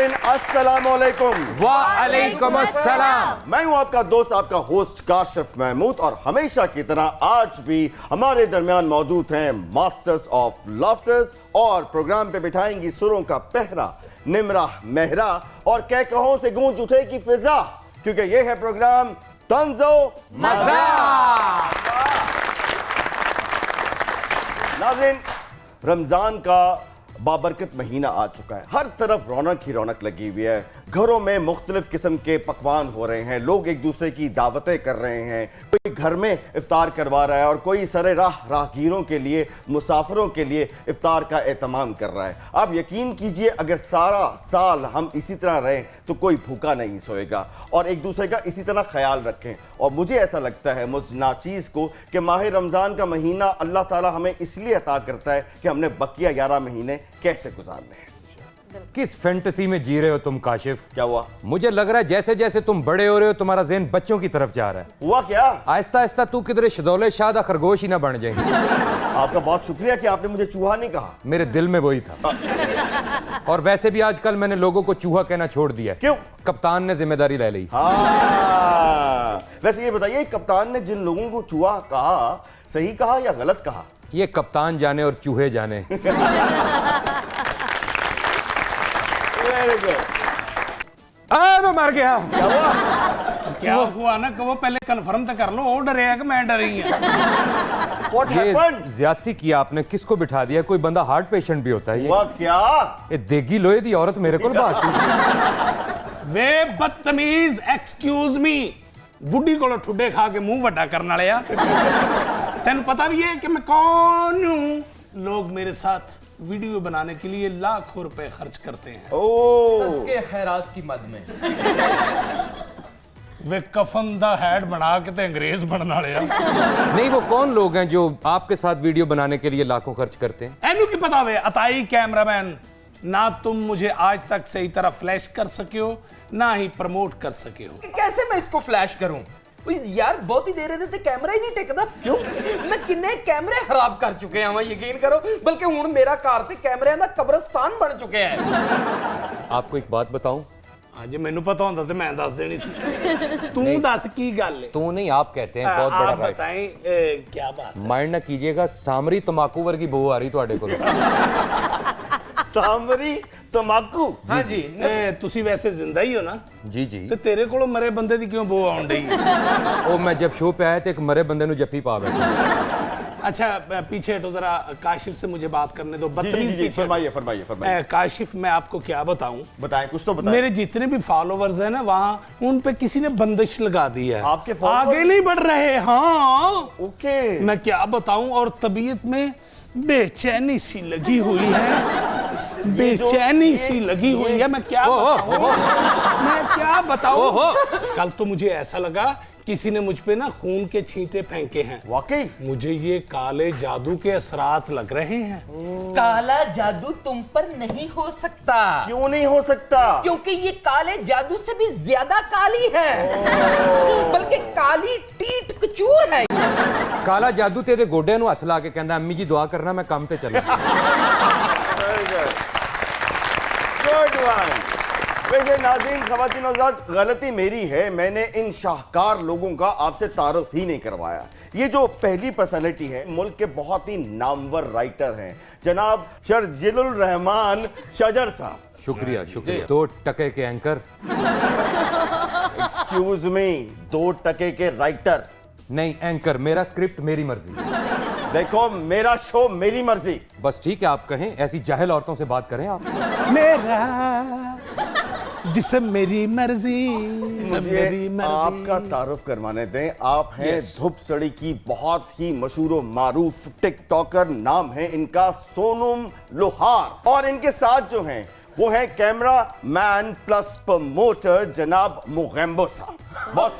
नाज़रीन अस्सलामुअलैकुम। वालेकुम अस्सलाम। मैं हूं आपका दोस्त, आपका होस्ट काशिफ महमूद, और हमेशा की तरह आज भी हमारे दरमियान मौजूद हैं मास्टर्स ऑफ लाफ्टर्स, और प्रोग्राम पे बिठाएंगी सुरों का पहरा निमरा मेहरा, और कह कहों से गूंज उठेगी फिजा, क्योंकि ये है प्रोग्राम तंज़ो मज़ा। नाज़रीन, रमजान का बाबरकत महीना आ चुका है। हर तरफ रौनक ही रौनक लगी हुई है। घरों में मुख्तलिफ किस्म के पकवान हो रहे हैं, लोग एक दूसरे की दावतें कर रहे हैं, कोई घर में इफ्तार करवा रहा है और कोई सरे राहगीरों के लिए, मुसाफिरों के लिए इफ्तार का एहतमाम कर रहा है। आप यकीन कीजिए, अगर सारा साल हम इसी तरह रहें तो कोई भूखा नहीं सोएगा, और एक दूसरे का इसी तरह ख्याल रखें। और मुझे ऐसा लगता है, मुझ नाचीज़ को, कि माह रमज़ान का महीना अल्लाह ताला हमें इसलिए अता करता है कि हमने बकिया 11 महीने कैसे गुजारने हैं। किस फैंटेसी में जी रहे हो तुम काशिफ? क्या हुआ? मुझे लग रहा है जैसे जैसे तुम बड़े हो रहे हो तुम्हारा ज़हन बच्चों की तरफ जा रहा है। हुआ क्या? आहिस्ता आहिस्ता तू किधरे शदौले शादा खरगोश ही ना बन जाएंगे। आपका बहुत शुक्रिया कि आपने मुझे चूहा नहीं कहा। मेरे दिल में वही था। और वैसे भी आजकल मैंने लोगों को चूहा कहना छोड़ दिया। क्यों? कप्तान ने जिम्मेदारी ले ली। हाँ। वैसे ये बताइए, कप्तान ने जिन लोगों को चूहा कहा, सही कहा या गलत कहा? ये कप्तान जाने और चूहे जाने। मैं मर गया। क्या हुआ? क्या हुआ ना कि वो पहले कंफर्म तो कर लो, वो डरे है कि मैं डरी हूं। What ये happened? ज्यादती किया आपने, किसको बिठा दिया? कोई बंदा हार्ट पेशेंट भी होता है ये? हुआ क्या? ये देगी लोहे दी औरत मेरे को बात। वे बदतमीज, एक्सक्यूज मी, बुढ़ी को ठुड्डे खा के मुंह वड्डा करने वाले आ। तेन पता भी है कि मैं कौन हूं? लोग मेरे साथ वीडियो बनाने के लिए लाखों रुपए खर्च करते हैं। सबके खैरात की मद में। वे कफन दा हेड बना के ते अंग्रेज बनने वाले आ। नहीं, वो कौन लोग हैं जो आपके साथ वीडियो बनाने के लिए लाखों खर्च करते हैं? एनू की पता वे अताई कैमरामैन, ना तुम मुझे आज तक सही तरह फ्लैश कर सके हो, ना ही प्रमोट कर सके हो। कैसे मैं इसको फ्लैश करूं? यार बहुत ही देर है ते कैमरा ही नहीं टिकदा। क्यों? मैं किन्ने कैमरे खराब कर चुके हैं, यकीन करो। बल्कि हुण मेरा घर ते कैमरे दा कब्रिस्तान बन चुके हैं। आपको एक बात बताऊं? हाँ जी, मैनू पता होता तो मैं दस देनी सी। तू दस की गल है? तू नहीं, आप कहते हैं बहुत बड़ा आप राइट। बताएं क्या बात है? माइंड ना कीजिएगा, सामरी तमाकू वर्गी बहू आ रही ਤੁਹਾਡੇ ਕੋਲ। सामरी तमाकू? हाँ जी। तुसी वैसे जिंदा ही हो ना? जी जी। तो तेरे को मरे बंदे दी क्यों बो आउन डई? ओ मैं जब शो पे आया तो एक मरे बंदे नु जप्पी पा बैठा। अच्छा पीछे हटो जरा, काशिफ से मुझे बात करने दो। जी, बदतमीज जी, जी, पीछे। फरमाइए फरमाइए फरमाइए। काशिफ, मैं आपको क्या बताऊं? बताएं, कुछ तो बताएं। मेरे जितने भी फॉलोवर्स हैं ना, वहां उन पे किसी ने बंदिश लगा दी है। आपके followers? आगे नहीं बढ़ रहे। हाँ, ओके। मैं क्या बताऊं, और तबीयत में बेचैनी सी लगी हुई है। बेचैनी सी लगी हुई है। मैं क्या बताऊं? कल तो मुझे ऐसा लगा किसी ने मुझ पे ना खून के छींटे फेंके हैं। वाकई? मुझे ये काले जादू के असरात लग रहे हैं। काला जादू तुम पर नहीं हो सकता। क्यों नहीं हो सकता? क्योंकि ये काले जादू से भी ज्यादा काली है, बल्कि काली टीट कचूर है। काला जादू तेरे गोडे नु हथ ला के कहंदा अम्मी जी दुआ करना, मैं काम पे चला। Good one. वैसे नाज़रीन, ख़वातीन और हज़रात, गलती मेरी है, मैंने इन शाहकार लोगों का आपसे तारुफ ही नहीं करवाया। ये जो पहली पर्सनैलिटी है, मुल्क के बहुत ही नामवर राइटर हैं, जनाब शर्जिलुर रहमान शजर साहब। शुक्रिया शुक्रिया। 2 टके के एंकर। एक्सक्यूज मी, 2 टके के राइटर नहीं, एंकर। मेरा स्क्रिप्ट मेरी मर्जी। देखो, मेरा शो मेरी मर्जी। बस ठीक है, आप कहें। ऐसी जाहिल औरतों से बात करें आप। मेरा जिसम मेरी मर्जी, मुझे आपका तारुफ करवाने दें। आप हैं धूप सड़ी की बहुत ही मशहूर व मारूफ टिकटॉकर, नाम है इनका सोनम लोहार, और इनके साथ जो हैं वो है कैमरा मैन प्लस प्रमोटर जनाब मोगैम्बो साहब। बहुत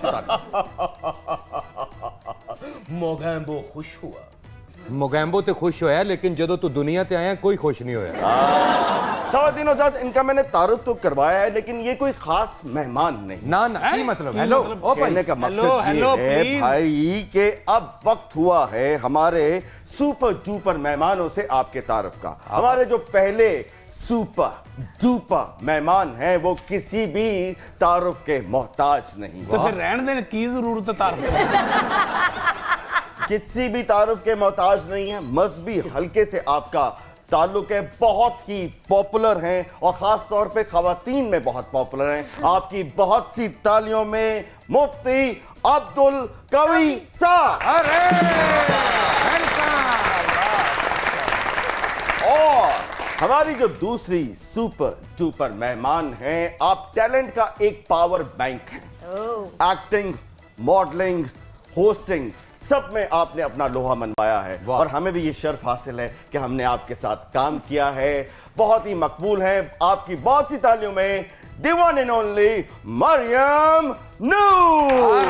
मोगैम्बो खुश हुआ। मोगैम्बो तो खुश होया, लेकिन जदों तू दुनिया ते आया कोई खुश नहीं होया। ख़वातीन और हज़रात, इनका मैंने तारुफ तो करवाया है, लेकिन ये कोई खास मेहमान नहीं। ना ना, की मतलब? हेलो ओ कहने का हेलो, मकसद हेलो, ये है प्लीज। भाई कि अब वक्त हुआ है हमारे सुपर डुपर मेहमानों से आपके तारुफ का। हमारे जो पहले सुपर डुपर मेहमान हैं, वो किसी भी तारुफ के मोहताज नहीं। तो फिर रहने देने की जरूरत है तारुफ की? किसी भी तारुफ के मोहताज नहीं है। मजहबी हल्के से आपका ताल्लुक है, बहुत ही पॉपुलर हैं और खास तौर पे खवातीन में बहुत पॉपुलर हैं। आपकी बहुत सी तालियों में मुफ्ती अब्दुल कवी साहब। अरे और हमारी जो दूसरी सुपर डुपर मेहमान हैं, आप टैलेंट का एक पावर बैंक हैं। एक्टिंग, मॉडलिंग, होस्टिंग सब में आपने अपना लोहा मनवाया है और हमें भी ये शर्फ हासिल है कि हमने आपके साथ काम किया है। बहुत ही मकबूल है। आपकी बहुत सी तालियों में the one and only Maryam Noor.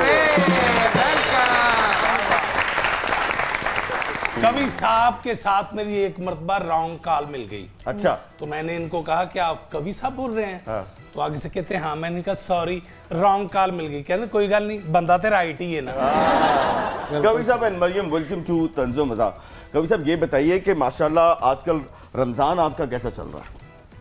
कवि साहब के साथ मेरी एक मर्तबा रॉन्ग कॉल मिल गई। अच्छा, तो मैंने इनको कहा कि आप कवि साहब बोल रहे हैं? हाँ। तो आगे से कहते हैं हाँ। मैंने कहा सॉरी रॉन्ग कॉल मिल गई। कहते कोई गल नहीं, बंदा तेरा आईटी है ना। कवि साहब एंड मरियम, वेलकम टू तंजो मज़ाक। कवि साहब ये बताइए कि माशाल्लाह आजकल रमज़ान आपका कैसा चल रहा है?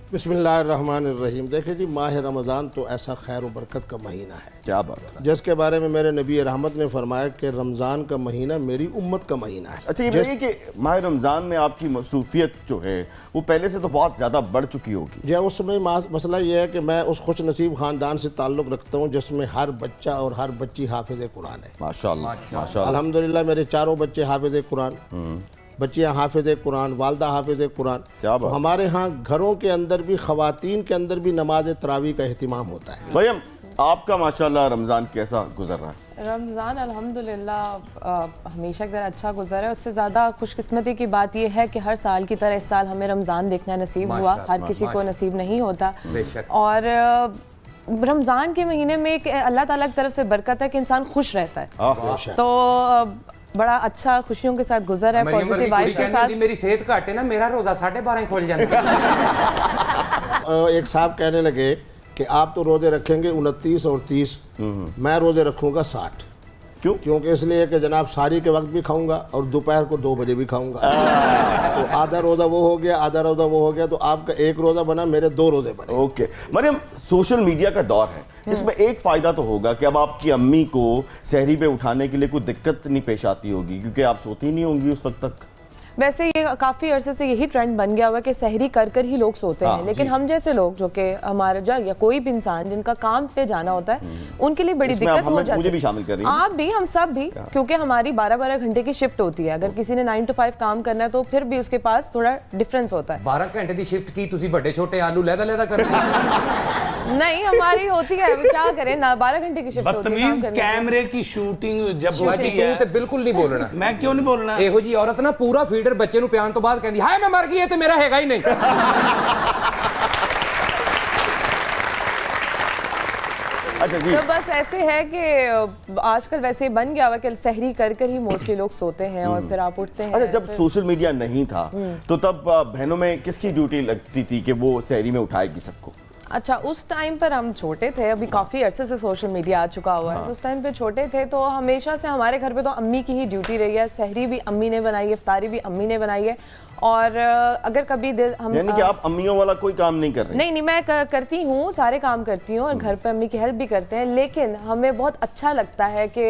बिस्मिल्लाहिर्रहमानिर्रहीम। देखिए जी, माह रमज़ान तो ऐसा खैर व बरकत का महीना है क्या बात है। जिसके बारे में मेरे नबी रहमत ने फरमाया कि रमज़ान का महीना मेरी उम्मत का महीना है। अच्छा, ये बताइए कि माह रमज़ान में आपकी मसरूफियत जो है वो पहले से तो बहुत ज़्यादा बढ़ चुकी होगी। जी, उस समय मसला ये है कि मैं उस खुश नसीब ख़ानदान से ताल्लुक़ रखता हूँ जिसमें हर बच्चा और हर बच्ची हाफिज़ कुरान है। माशाल्लाह माशाल्लाह। अल्हम्दुलिल्लाह मेरे चारों बच्चे हाफिज़ कुरान, बच्चियाँ हाफिज़ कुरान, वालदा हाफिज़ कुरान। क्या बात। हमारे यहाँ घरों के अंदर भी, ख़वातीन के अंदर भी नमाज तरावी का अहतमाम होता है। मरियम, आपका माशाल्लाह रमज़ान कैसा गुजर रहा है? रमज़ान अल्हम्दुलिल्लाह हमेशा की तरह अच्छा गुजरा है। उससे ज़्यादा खुशकिस्मती की बात यह है कि हर साल की तरह इस साल हमें रमज़ान देखना नसीब हुआ। हर किसी को नसीब नहीं होता। और रमज़ान के महीने में एक अल्लाह ताला की तरफ से बरकत है कि इंसान खुश रहता है। तो बड़ा अच्छा खुशियों के साथ गुजर है, पॉजिटिव वाइब के साथ। मेरी सेहत घट है ना, मेरा रोजा 12:30 खुल जाता है। एक साहब कहने लगे कि आप तो रोजे रखेंगे 29 और 30, मैं रोजे रखूंगा 60। क्यों? क्योंकि इसलिए कि जनाब सारी के वक्त भी खाऊंगा और दोपहर को 2 बजे भी खाऊंगा। तो आधा रोजा वो हो गया, आधा रोजा वो हो गया, तो आपका एक रोजा बना, मेरे 2 रोजे बने। ओके मरियम, सोशल मीडिया का दौर है, इसमें एक फायदा तो होगा कि अब आपकी अम्मी को सहरी पे उठाने के लिए कोई दिक्कत नहीं पेश आती होगी क्योंकि आप सोती नहीं होंगी उस वक्त तक। वैसे ये काफ़ी अरसे से यही ट्रेंड बन गया हुआ है कि सहरी कर कर ही लोग सोते हैं, लेकिन हम जैसे लोग जो कि हमारे या कोई भी इंसान जिनका काम पे जाना होता है उनके लिए बड़ी दिक्कत हो जाती है। मुझे भी शामिल कर रही हैं। आप भी, हम सब भी, क्योंकि हमारी 12-12 घंटे की शिफ्ट होती है। अगर किसी ने 9 to 5 काम करना है तो फिर भी उसके पास थोड़ा डिफरेंस होता है। 12 घंटे की शिफ्ट की तुसी बड़े छोटे आलू लैदा कर नहीं, हमारी होती है, अभी क्या करें ना, 12 घंटे की शिफ्ट होती है। बदतमीज, कैमरे की शूटिंग जब होती है तू ते बिल्कुल नहीं बोलना। मैं क्यों नहीं बोलना? ਇਹੋ ਜੀ औरत ना पूरा फीडर बच्चे ਨੂੰ ਪਿਆਣ ਤੋਂ ਬਾਅਦ ਕਹਿੰਦੀ ਹਾਏ ਮੈਂ ਮਰ ਗਈ ਇਹ ਤੇ ਮੇਰਾ ਹੈਗਾ ਹੀ ਨਹੀਂ। अच्छा जी। तो बस ऐसे है कि आजकल वैसे बन गया हुआ कि सहरी कर कर ही मोस्टली लोग सोते हैं और फिर आप उठते हैं। अच्छा, जब सोशल मीडिया नहीं था तो तब बहनों में किसकी ड्यूटी लगती थी कि वो सहरी में उठाएगी सबको? अच्छा, उस टाइम पर हम छोटे थे, अभी काफ़ी अरसे से सोशल मीडिया आ चुका हुआ है। उस टाइम पे छोटे थे तो हमेशा से हमारे घर पे तो अम्मी की ही ड्यूटी रही है। सहरी भी अम्मी ने बनाई है, इफ्तारी भी अम्मी ने बनाई है। और अगर कभी हम यानी कि आप अम्मियों वाला कोई काम नहीं कर रहे? नहीं, मैं करती हूँ, सारे काम करती हूँ और घर पे अम्मी की हेल्प भी करते हैं, लेकिन हमें बहुत अच्छा लगता है कि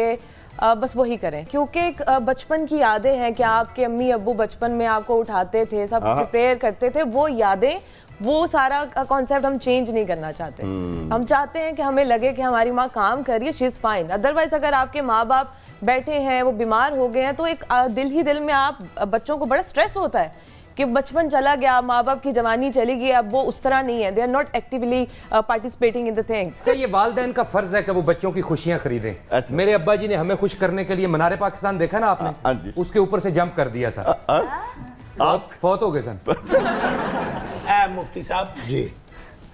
बस वही करें, क्योंकि बचपन की यादें हैं कि आपके अम्मी अब्बू बचपन में आपको उठाते थे, सब प्रिपेयर करते थे, वो यादें, वो सारा कॉन्सेप्ट हम चेंज नहीं करना चाहते। हम चाहते हैं कि हमें लगे कि हमारी माँ काम कर रही है, शी इज़ फाइन। अदरवाइज अगर आपके माँ बाप बैठे हैं, वो बीमार हो गए हैं, तो एक दिल ही दिल में आप बच्चों को बड़ा स्ट्रेस होता है कि बचपन चला गया, माँ बाप की जवानी चली गई, अब वो उस तरह नहीं है, they are not actively participating in the things. अच्छा, ये वालिदैन का फर्ज है कि वो बच्चों की खुशियां खरीदें। अच्छा। मेरे अब्बा जी ने हमें खुश करने के लिए मनारे पाकिस्तान देखा ना आपने, हाँ जी। उसके ऊपर से जंप कर दिया था। आप फौत हो गए सन। मुफ्ती साहब जी,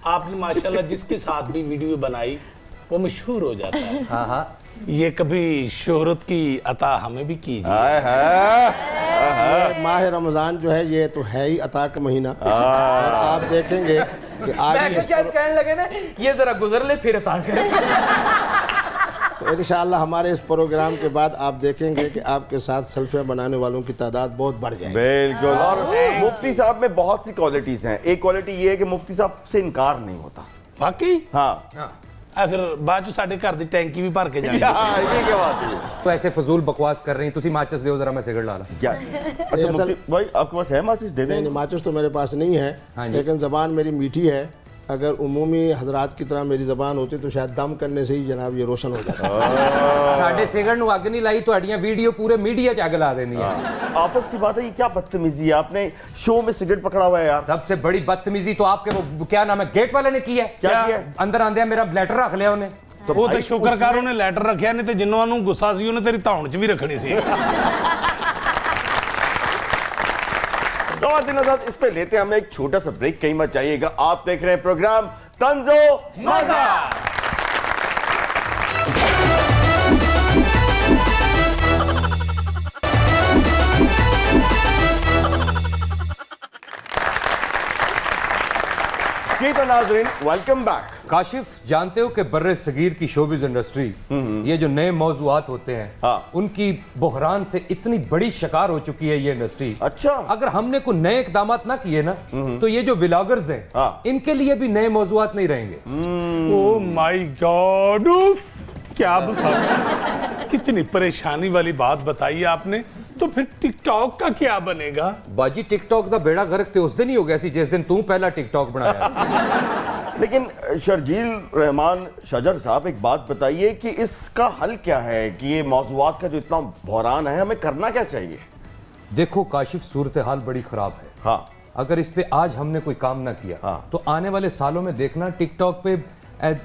आपने माशाल्लाह जिसके साथ भी वीडियो बनाई वो मशहूर हो जाता है। हाँ हाँ, ये कभी शोहरत की अता हमें भी कीजिए। ये माह रमज़ान जो है ये तो है ही अता का महीना। और आप देखेंगे कि आज मैं शायद कहने लगे ना, ये जरा गुजर ले फिर अता करें। तो इंशाअल्लाह हमारे इस प्रोग्राम के बाद आप देखेंगे कि आपके साथ सेल्फियां बनाने वालों की तादाद बहुत बढ़ जाएगी। बिल्कुल। और मुफ्ती साहब में बहुत सी क्वालिटीज हैं। एक क्वालिटी ये है कि मुफ्ती साहब से इनकार नहीं होता। वाकई हाँ ਆ ਫਿਰ ਬਾਅਦ ਚ ਸਾਡੇ ਘਰ ਦੀ ਟੈਂਕੀ ਵੀ ਭਰ ਕੇ ਜਾਣੀ हाँ, ये क्या बात है? तो ऐसे फजूल बकवास कर रही तुसी माचिस दो जरा मैं सिगरेट ला ला। क्या अच्छा असल- मुफ्ती भाई आपके पास है माचिस? दे नहीं दें। नहीं, माचिस तो मेरे पास नहीं है, हाँ जी। लेकिन ज़बान मेरी मीठी है। अगर उमूमी हजरात की तरह मेरी ज़बान होती तो शायद दम करने से ही जनाब ये रोशन हो जाता। साडे सिगरेट नु अग नहीं लाई ਤੁਹਾਡੀਆਂ वीडियो पूरे मीडिया च अग ला देनी है। आपस की बात है, ये क्या बदतमीजी है? आपने शो में सिगरेट पकड़ा हुआ है यार। सबसे बड़ी बदतमीजी तो आपके वो क्या नाम है गेट वाले ने की है। क्या किया? अंदर आंदे मेरा लेटर रख लिया उन्हें। ਉਹ ਤੇ ਸ਼ੁਕਰ ਕਰ ਉਹਨੇ ਲੈਟਰ ਰੱਖਿਆ, ਨਹੀਂ ਤੇ ਜਿੰਨਾਂ ਨੂੰ ਗੁੱਸਾ ਸੀ ਉਹਨੇ ਤੇਰੀ ਧੌਣ 'ਚ ਵੀ ਰੱਖਣੀ ਸੀ। इस पे लेते हैं हम एक छोटा सा ब्रेक, कहीं मत जाइएगा। आप देख रहे हैं प्रोग्राम तंजो मजा। जी तो नाज़रीन, वेलकम बैक। काशिफ, जानते हो कि बर्रे सगीर की शोबिज इंडस्ट्री ये जो नए मौजूआत होते हैं हाँ। उनकी बहरान से इतनी बड़ी शिकार हो चुकी है ये इंडस्ट्री। अच्छा। अगर हमने कोई नए इकदाम ना किए ना तो ये जो व्लॉगर्स हैं हाँ। इनके लिए भी नए मौजूआत नहीं रहेंगे। ओ माय गॉड, क्या बताऊं, कितनी परेशानी वाली बात बताई आपने। तो फिर टिकटॉक का क्या बनेगा? बाजी टिकटॉक का बेड़ा गर्क ते उस दिन ही हो गया सी जिस दिन तू पहला टिकटॉक बनाया। लेकिन शर्जील रहमान शजर साहब, एक बात बताइए कि इसका हल क्या है कि ये मौजूआत का जो इतना बहरान है, हमें करना क्या चाहिए? देखो काशिफ, सूरत हाल बड़ी खराब है। हाँ अगर इस पे आज हमने कोई काम ना किया हाँ। तो आने वाले सालों में देखना टिकटॉक पे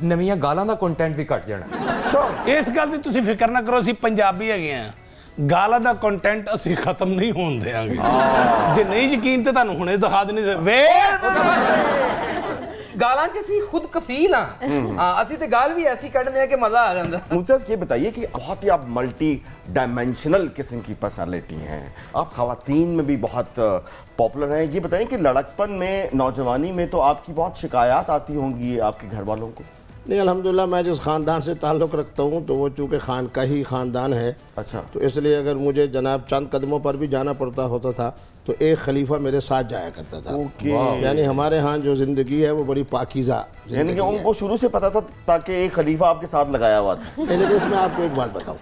नवियां गालां दा कंटेंट भी घट जाना। ਇਸ ਗੱਲ ਦੀ ਤੁਸੀਂ ਫਿਕਰ ਨਾ ਕਰੋ, ਅਸੀਂ ਪੰਜਾਬੀ ਹੈਗੇ ਆ। ਗਾਲਾਂ ਦਾ ਕੰਟੈਂਟ ਅਸੀਂ ਖਤਮ ਨਹੀਂ ਹੋਣ ਦੇਵਾਂਗੇ। ਜੇ ਨਹੀਂ ਯਕੀਨ ਤੇ ਤੁਹਾਨੂੰ ਹੁਣੇ ਦਿਖਾ ਦੇਣੀ ਵੇ। ਗਾਲਾਂ 'ਚ ਅਸੀਂ ਖੁਦ ਕਫੀਲ ਆ। ਹਾਂ, ਅਸੀਂ ਤੇ ਗਾਲ ਵੀ ਐਸੀ ਕੱਢਦੇ ਆ ਕਿ ਮਜ਼ਾ ਆ ਜਾਂਦਾ। मुझसे ये बताइए कि बहुत ही आप मल्टी डायमेंशनल किस्म की पर्सनालिटी हैं, आप खवातीन में भी बहुत पॉपुलर हैं। ये बताइए कि लड़कपन में, नौजवानी में तो आपकी बहुत शिकायत आती होंगी आपके घर वालों को? नहीं, अल्हम्दुलिल्लाह मैं जिस ख़ानदान से ताल्लुक़ रखता हूँ तो वो चूँकि खान का ही ख़ानदान है। अच्छा। तो इसलिए अगर मुझे जनाब चंद कदमों पर भी जाना पड़ता होता था तो एक खलीफा मेरे साथ जाया करता था। ओके। यानी हमारे यहाँ जो ज़िंदगी है वो बड़ी पाकीज़ा यानी कि ज़िंदगी है। उनको शुरू से पता था ताकि एक खलीफा आपके साथ लगाया हुआ था। नहीं, लेकिन इसमें आपको एक बात बताऊँ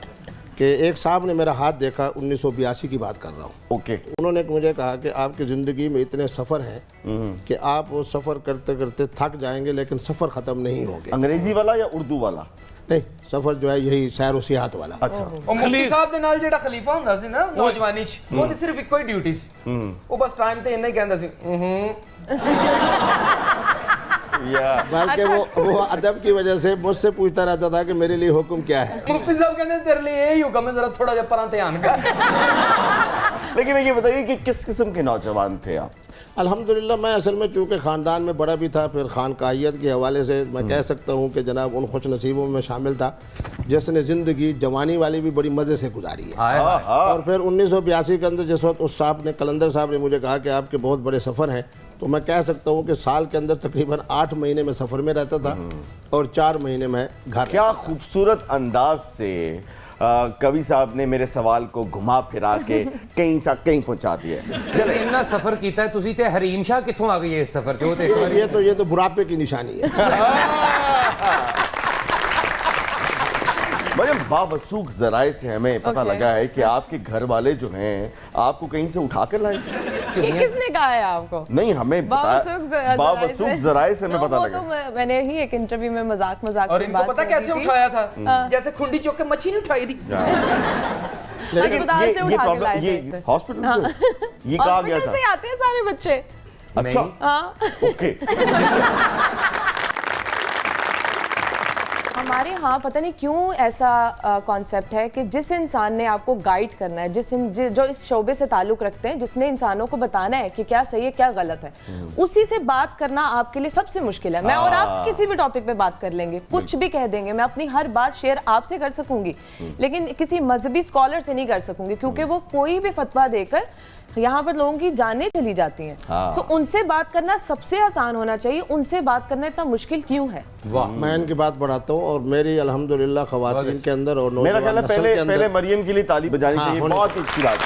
कि एक साहब ने मेरा हाथ देखा, 1982 की बात कर रहा हूँ। ओके। उन्होंने मुझे कहा कि आपकी ज़िंदगी में इतने सफ़र हैं कि आप वो सफ़र करते करते थक जाएंगे लेकिन सफ़र ख़त्म नहीं होंगे। अंग्रेजी वाला या उर्दू वाला? नहीं, सफ़र जो है यही सैर व सियाहत वाला। अच्छा। ਉਹ ਮੁਫਤੀ ਸਾਹਿਬ ਦੇ ਨਾਲ ਜਿਹੜਾ ਖਲੀਫਾ ਹੁੰਦਾ ਸੀ ਨਾ ਨੌਜਵਾਨੀ 'ਚ, ਉਹਦੀ ਸਿਰਫ ਇੱਕੋ ਹੀ ਡਿਊਟੀ ਸੀ। ਉਹ ਬਸ ਟਾਈਮ ਤੇ ਇੰਨਾ ਹੀ ਕਹਿੰਦਾ ਸੀ या बल्कि वो अदब की वजह से मुझसे पूछता रहता था कि मेरे लिए हुक्म क्या है। ਮੁਫਤੀ ਸਾਹਿਬ ਕਹਿੰਦੇ ਤੇਰੇ ਲਈ ਇਹ ਹੀ ਹੁਕਮ ਹੈ, ਜ਼ਰਾ ਥੋੜਾ ਜਿਹਾ ਪਰਾਂ ਧਿਆਨ ਕਰ। लेकिन ये बताइए कि किस किस्म के नौजवान थे आप? अल्हम्दुलिल्लाह मैं असल में चूँकि ख़ानदान में बड़ा भी था, फिर खानकाहियत के हवाले से मैं कह सकता हूँ कि जनाब उन खुश नसीबों में शामिल था जिसने ज़िंदगी जवानी वाली भी बड़ी मज़े से गुजारी है। हाय हाय। और फिर 1982 के अंदर जिस वक्त उस साहब ने, कलंदर साहब ने मुझे कहा कि आपके बहुत बड़े सफ़र हैं, तो मैं कह सकता हूँ कि साल के अंदर तकरीबन 8 महीने में सफ़र में रहता था और 4 महीने में घर। क्या खूबसूरत अंदाज से कवि साहब ने मेरे सवाल को घुमा फिरा के कहीं सा कहीं पहुंचा दिया। चले इतना सफर कीता है तुसी ते हरीम शाह कित्थों आ गई है इस सफर चो ते एक बारी ये तो बुढ़ापे की निशानी है। बड़े बावसूख जराए से हमें पता लगा है कि आपके घर वाले जो हैं आपको कहीं से उठा कर लाए। ये किसने कहा है आपको? नहीं, हमें बावसूख जराए से हमें पता वो लगा। तो मैंने ही एक इंटरव्यू में मजाक और में इनको बात पता कर कैसे दी थी। उठाया था? जैसे खुंडी चौक के मच्छी नहीं उठाई थी। लेकिन अस्पताल से उठा के लाए ये थे। हॉस्पिटल से ये कहा गया हॉस्पिटल था। से आते हैं सारे बच्चे। अच्छा। नहीं। हाँ। ओके। हमारे यहाँ पता नहीं क्यों ऐसा कॉन्सेप्ट है कि जिस इंसान ने आपको गाइड करना है, जो इस शोबे से ताल्लुक रखते हैं, जिसने इंसानों को बताना है कि क्या सही है क्या गलत है, उसी से बात करना आपके लिए सबसे मुश्किल है। मैं और आप किसी भी टॉपिक पे बात कर लेंगे, कुछ भी कह देंगे, मैं अपनी हर बात शेयर आपसे कर सकूंगी, लेकिन किसी मजहबी स्कॉलर से नहीं कर सकूंगी, क्योंकि वो कोई भी फतवा देकर यहाँ पर लोगों की जानें चली जाती हैं। हाँ। तो उनसे बात करना सबसे आसान होना चाहिए, उनसे बात करना इतना मुश्किल क्यों है? वाह, मैं इनकी बात बढ़ाता हूँ और मेरी अल्हम्दुलिल्लाह खवातीन के अंदर और मेरा ख्याल नौजवान है नस्ल पहले के अंदर पहले मरियम के लिए ताली बजानी हाँ, चाहिए, होनी बहुत ही अच्छी बात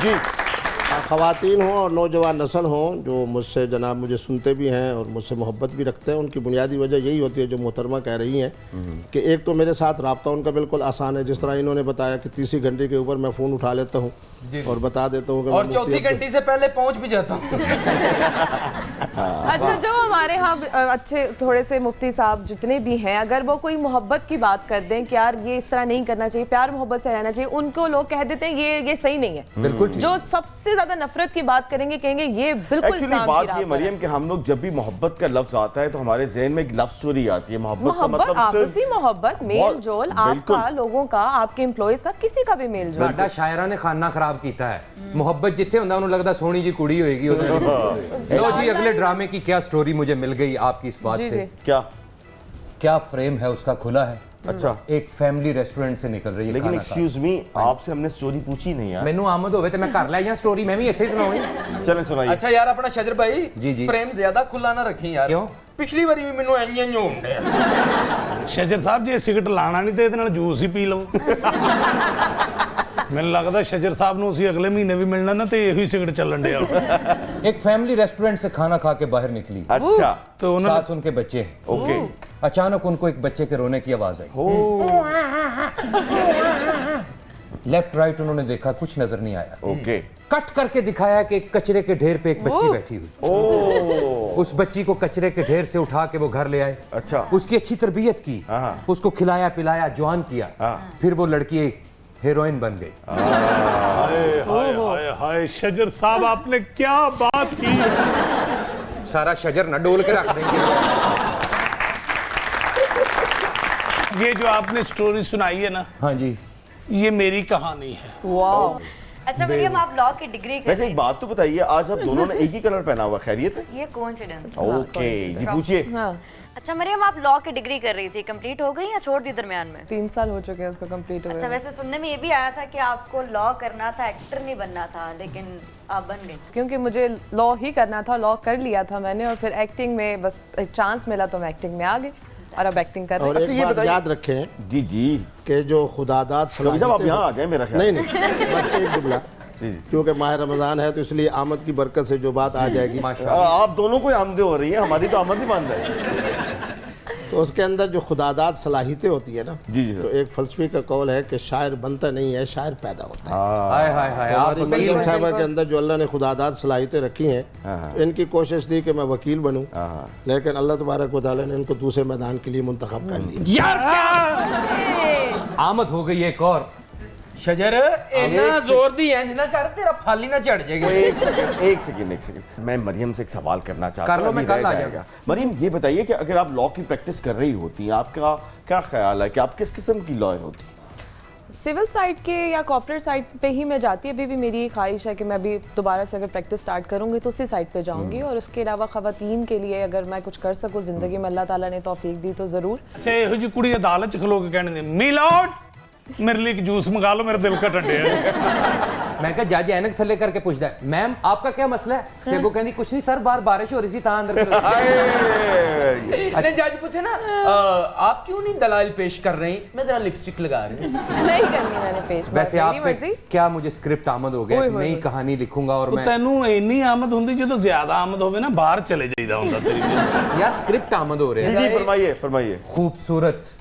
जी। खवातीन हों और नौजवान नस्ल हों जो मुझसे जनाब मुझे सुनते भी हैं और मुझसे मोहब्बत भी रखते हैं, उनकी बुनियादी वजह यही होती है जो मोहतरमा कह रही हैं कि एक तो मेरे साथ रब्ता उनका बिल्कुल आसान है, जिस तरह इन्होंने बताया कि तीसरी घंटे के ऊपर मैं फ़ोन उठा लेता हूँ और बता देता हूँ कि और मैं चौथी मुफ्ती घंटी से पहले पहुंच भी जाता हूँ। अच्छा, जो हमारे यहाँ अच्छे थोड़े से मुफ्ती साहब जितने भी हैं, अगर वो कोई मोहब्बत की बात कर दें कि यार ये इस तरह नहीं करना चाहिए, प्यार मोहब्बत से रहना चाहिए, उनको लोग कह देते हैं ये सही नहीं है। बिल्कुल ठीक। जो सबसे ज्यादा नफरत की बात करेंगे कहेंगे ये बिल्कुल एक्चुअली इस्लाम की बात राह ये पर है। मरियम कि हम लोग जब भी मोहब्बत का लफ्ज आता है तो हमारे जहन में एक लव स्टोरी आती है। मोहब्बत का मोहब्बत, मतलब सिर्फ आपसी मोहब्बत, मेल बहुत- जोल, बिल्कुल। आपका, लोगों का, आपके एम्प्लॉयज का, किसी का भी मेल जोल। साडा शायरा ने खाना खराब किया है। मोहब्बत जिथे हुंदा उन्हें लगता सोहनी जी कुड़ी होएगी। लो जी, अगले ड्रामे की क्या स्टोरी मुझे मिल गई आपकी इस बात जी, से। जी। क्या फ्रेम है उसका खुला है, अच्छा, एक फैमिली रेस्टोरेंट से निकल रही है लेकिन खाना खा। एक्सक्यूज मी, आपसे हमने स्टोरी पूछी नहीं यार। मैनू आमद होवे ते मैं कर लै स्टोरी, मैं भी इत्थे सुनाऊंगी। चलें सुनाइए। अच्छा यार अपना शजर भाई जी, जी। फ्रेम ज्यादा खुला ना रखी यार। क्यों? पिछली बारी भी मैनू इंज होंडे ਸ਼ਜਰ ਸਾਹਿਬ ਜੇ ਸਿਗਰਟ ਲਾਣਾ ਨਹੀਂ ਤੇ ਇਹਦੇ ਨਾਲ ਜੂਸ ਹੀ ਪੀ ਲਓ। ਮੈਨੂੰ ਲੱਗਦਾ ਸ਼ਜਰ ਸਾਹਿਬ ਨੂੰ ਅਸੀਂ ਅਗਲੇ ਮਹੀਨੇ ਵੀ ਮਿਲਣਾ ਨਾ ਤੇ ਇਹੋ ਹੀ ਸਿਗਰਟ ਚੱਲਣ ਡਿਆ ਹੁਣ। एक फैमिली रेस्टोरेंट से खाना खा के बाहर निकली, अच्छा, तो उन्होंने साथ उनके बच्चे। ओके, अचानक उनको एक बच्चे के रोने की आवाज आई। लेफ्ट राइट उन्होंने देखा, कुछ नजर नहीं आया। ओके, कट करके दिखाया कि एक कचरे के ढेर पे एक बच्ची बैठी हुई। ओ, उस बच्ची को कचरे के ढेर से उठा के वो घर ले आए। अच्छा, उसकी अच्छी तरबियत की, हाँ। उसको खिलाया पिलाया, जवान किया। हाँ। फिर वो लड़की एक हीरोइन बन गई। ਹਾਏ ਹਾਏ ਹਾਏ ਹਾਏ ਸ਼ਜਰ ਸਾਹਿਬ आपने क्या बात की। सारा शजर न डोल के रख देंगे। ये जो आपने स्टोरी सुनाई है ना, हाँ जी, ये मेरी कहानी है। वाह, अच्छा मरियम, आप लॉ की डिग्री कर वैसे रही एक बात तो बताइए, आज आप दोनों ने एक ही कलर पहना हुआ, खैरियत है? हैं। ये कोइंसिडेंस। ओके जी, पूछिए। हाँ, अच्छा मरियम, आप लॉ की डिग्री कर रही थी, कंप्लीट हो गई या छोड़ दी दरमियान में? 3 साल हो चुके हैं उसको कंप्लीट अच्छा, हुए। वैसे सुनने में ये भी आया था कि आपको लॉ करना था, एक्टर नहीं बनना था, लेकिन आप बन गई। क्योंकि मुझे लॉ ही करना था, लॉ कर लिया था मैंने, और फिर एक्टिंग में बस एक चांस मिला तो मैं एक्टिंग में आ गई और अब एक्टिंग कर रही और हूँ। अच्छा, एक ये बात बताइए- याद रखें जी जी, कि जो खुदादात कभी साहब आप सलाहियतें यहाँ आ जाए मेरा ख्याल। नहीं नहीं बस एक जुमला, क्योंकि माह रमज़ान है तो इसलिए आमद की बरकत से जो बात आ जाएगी माशाल्लाह। आप दोनों को आमदे हो रही है, हमारी तो आमद ही बंद है। तो उसके अंदर जो खुदादात सलाहियतें होती है ना, जी, जी, तो एक फलसफी का कौल है कि शायर बनता नहीं है, शायर पैदा होता है। हाय हाय हाय, आप हमारी वकील मरियम हैं। साहबा के अंदर जो अल्लाह ने खुदादात सलाहियतें रखी हैं, तो इनकी कोशिश थी कि मैं वकील बनूं, लेकिन अल्लाह तबारक व तआला ने इनको दूसरे मैदान के लिए मुंतखब कर लिया। यार क्या आमद हो गई एक और। शजर इतना जोर दी इंज ना कर, तेरा फाली ना चढ़ जाएगा। एक सेकंड, एक सेकंड, मैं मरियम से एक सवाल करना चाहता कर लो, हूं, मैं अभी कल रह आ जाएगा। मरियम, ये बताइए कि अगर आप लॉ की प्रैक्टिस कर रही होती हैं, आपका क्या ख्याल है कि आप किस किस्म की लॉयर होती? सिविल साइड के या कॉर्पोरेट साइड पे ही मैं जाती, अभी भी मेरी ख्वाहिश है कि मैं अभी दोबारा से अगर प्रैक्टिस स्टार्ट करूंगी तो उसी साइड पे जाऊंगी, और उसके अलावा ख़वातीन के लिए अगर मैं कुछ कर सकूं ज़िंदगी में, अल्लाह ताला ने तौफीक दी तो ज़रूर। अच्छा, ਇਹੋ ਜੀ ਕੁੜੀ ਅਦਾਲਤ ਚ ਖਲੋ ਕੇ ਕਹਿਣੀ ਮਿਲਾਡ मेरे लिए एक जूस मंगा लो, मेरा दिल घटन डਿਆ। मैं कहा जज ऐनक थले करके पूछता है, मैम आपका क्या मसला है? ते को कहती कुछ नहीं सर, बाहर बारिश हो रही थी तां अंदर खड़ो। ने जज पूछे ना, आप क्यों नहीं दलाइल पेश कर रही? मैं जरा लिपस्टिक लगा रही हूँ। नहीं करनी मैंने पेश, वैसे आप मेरी पे मर्जी। क्या मुझे स्क्रिप्ट आमद हो गया, ओए एक होए नई होए। कहानी लिखूंगा और ਉਹ मैं ਤੈਨੂੰ ਇੰਨੀ ਆਮਦ ਹੁੰਦੀ ਜਦੋਂ ਜ਼ਿਆਦਾ ਆਮਦ ਹੋਵੇ ਨਾ ਬਾਹਰ ਚਲੇ ਜਾਈਦਾ ਹੁੰਦਾ ਤੇਰੀ। यार स्क्रिप्ट आमद हो रहे जी हैं। जी, फरमाइए फरमाइए। खूबसूरत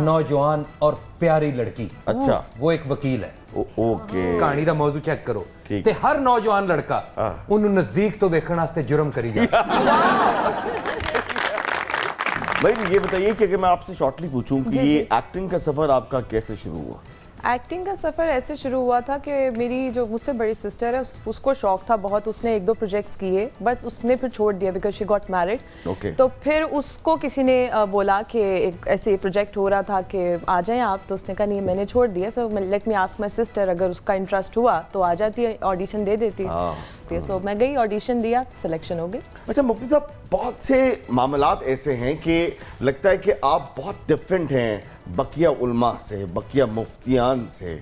नौजवान और प्यारी लड़की, अच्छा, वो एक वकील है। ओके, कहानी का मौजू चेक करो। ठीक। ते हर नौजवान लड़का हाँ। उन नजदीक तो देखने वास्ते जुर्म करी जाता। भाई ये बताइए कि अगर मैं आपसे शॉर्टली पूछूं कि जी, ये जी। एक्टिंग का सफर आपका कैसे शुरू हुआ? एक्टिंग का सफ़र ऐसे शुरू हुआ था कि मेरी जो मुझसे बड़ी सिस्टर है उसको शौक था बहुत, उसने 1-2 प्रोजेक्ट्स किए, बट उसने फिर छोड़ दिया because she got married. Okay. तो फिर उसको किसी ने बोला कि एक ऐसे प्रोजेक्ट हो रहा था कि आ जाएं आप, तो उसने कहा नहीं मैंने छोड़ दिया, so let me ask my sister, अगर उसका इंटरेस्ट हुआ तो आ जाती, ऑडिशन दे देती। सो मैं गई, ऑडिशन दिया, सिलेक्शन हो गई। अच्छा मुफ्ती साहब, बहुत से मामलात ऐसे हैं कि लगता है कि आप बहुत डिफरेंट हैं बकिया उल्मा से, बकिया मुफ्तियान से।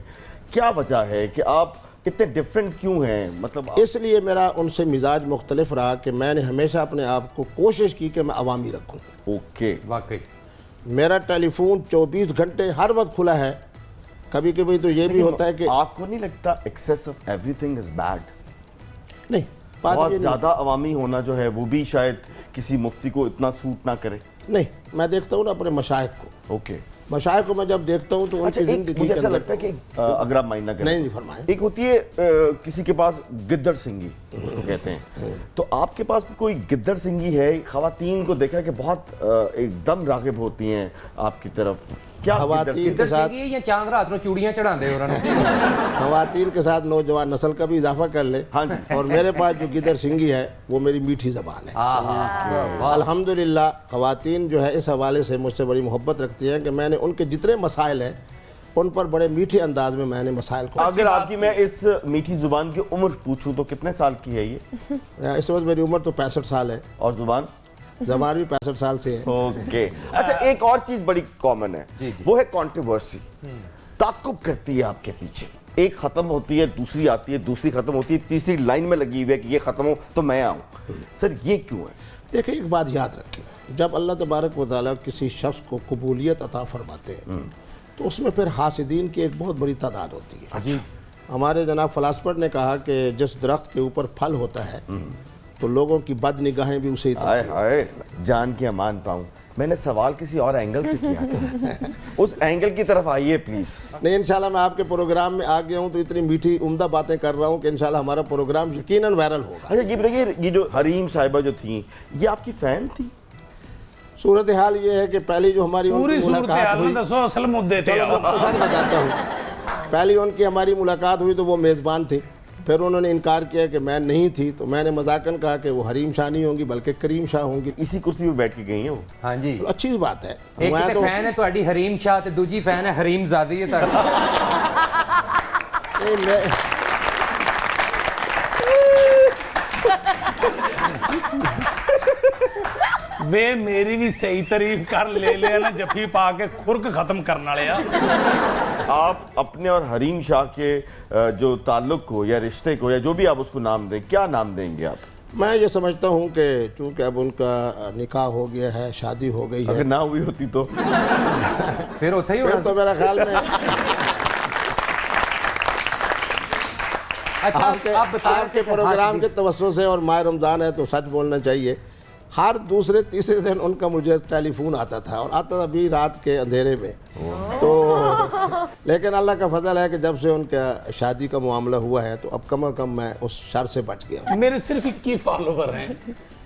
क्या वजह है कि आप इतने डिफरेंट क्यों हैं? मतलब इसलिए मेरा उनसे मिजाज मुख्तलिफ रहा कि मैंने हमेशा अपने आप को कोशिश की कि मैं अवामी रखूं। ओके, वाकई मेरा टेलीफोन 24 घंटे हर वक्त खुला है। कभी कभी तो ये भी होता है कि आपको नहीं लगता excess of everything is bad? नहीं, बात बहुत ये नहीं। ज्यादा अवामी होना जो है वो भी शायद किसी मुफ्ती को इतना सूट ना करे। नहीं, मैं देखता हूँ ना अपने मशाइख को। ओके, मशाइख को मैं जब देखता हूँ तो अच्छा, उनकी एक जिंदगी मुझे के ऐसा अंदर लगता है कि अगर आप माइंड ना करें, नहीं फरमाएं। एक होती है किसी के पास गिद्दड़ सिंगी उसको कहते हैं, तो आपके पास भी कोई गिद्दड़ सिंगी है? खवातीन को देखा है कि बहुत एकदम रागिब होती हैं आपकी तरफ, क्या खवातीन गिद्दड़ के साथ या चांद रात ਨੂੰ ਚੂੜੀਆਂ ਚੜਾਉਂਦੇ ਉਹਨਾਂ ਨੂੰ खवातीन के साथ नौजवान नस्ल का भी इजाफा कर ले। हाँ जी। और मेरे पास जो गिदर सिंगी है वो मेरी मीठी ज़बान है। अल्हम्दुलिल्लाह खवातीन जो है इस हवाले से मुझसे बड़ी मोहब्बत रखती हैं कि मैंने उनके जितने मसाइल हैं उन पर बड़े मीठे अंदाज में मैंने मसाइल को। अगर आपकी मैं इस मीठी जुबान की उम्र पूछूं तो कितने साल की है ये? इस वक्त मेरी उम्र तो 65 साल है, और जुबान? ज़बान भी 65 साल से है। ओके, अच्छा, एक और चीज बड़ी कॉमन है, वो है कंट्रोवर्सी। ताक़ुब करती है आपके पीछे, एक खत्म होती है दूसरी आती है, दूसरी खत्म होती है, तीसरी लाइन में लगी हुई है कि ये खत्म हो तो मैं आऊं। सर ये क्यों है? देखिए, एक बात याद रखें, जब अल्लाह तबारक व तआला किसी शख्स को कबूलियत अता फरमाते हैं तो उसमें फिर हासिदीन की एक बहुत बड़ी तादाद होती है। जी, हमारे जनाब फलासफर ने कहा कि जिस दरख्त के ऊपर फल होता है तो लोगों की बद निगाहें भी उसे ही हाय हाय, जान के अमान पाऊं। मैंने सवाल किसी और एंगल से किया था। उस एंगल की तरफ आइए प्लीज। नहीं, इंशाल्लाह मैं आपके प्रोग्राम में आ गया हूँ तो इतनी मीठी उम्दा बातें कर रहा हूँ कि इंशाल्लाह हमारा प्रोग्राम यकीनन वायरल होगा। अच्छा ये बताइए, ये जो हरीम साहिबा जो थी ये आपकी फैन थी? सूरत हाल ये है कि पहली जो हमारी पूरी उनकी सूरत मुलाकात हाल हुई, में दसो असल मुद्दे थे। चलो मैं मुख्तसर बताता हूँ। पहली उनकी हमारी मुलाकात हुई तो वो मेज़बान थी, फिर उन्होंने इनकार किया कि मैं नहीं थी, तो मैंने मजाकन कहा कि वो हरीम शाह नहीं होंगी बल्कि करीम शाह होंगी। इसी कुर्सी पे बैठ के गई हैं वो? हाँ जी, तो अच्छी बात है। एक मैं तो फैन है ਤੁਹਾਡੀ ਹਰੀਮ ਸ਼ਾਹ ਤੇ ਦੂਜੀ ਫੈਨ ਹੈ ਹਰੀਮ ਜ਼ਾਦੀ ਹੈ ਤੁਹਾਡੀ। नहीं, मैं वे मेरी भी सही तारीफ कर ले लिया ना, जफी पा के खुरक खत्म करने वाले आ। आप अपने और हरीम शाह के जो ताल्लुक को या रिश्ते को या जो भी आप उसको नाम दें, क्या नाम देंगे आप? मैं ये समझता हूँ कि चूंकि अब उनका निकाह हो गया है, शादी हो गई है, अगर ना हुई होती तो फिर ਉੱਥੇ ही फिर होना। तो मेरा ख्याल में अच्छा आप बता रहे आपके थे कि प्रोग्राम हासिदी- के तवज्जो से, और माह रमज़ान है तो सच बोलना चाहिए, हर दूसरे तीसरे दिन उनका मुझे टेलीफोन आता था, और आता था भी रात के अंधेरे में। तो लेकिन अल्लाह का फजल है कि जब से उनका शादी का मामला हुआ है तो अब कम से कम मैं उस शर से बच गया। मेरे सिर्फ 21 फॉलोवर हैं,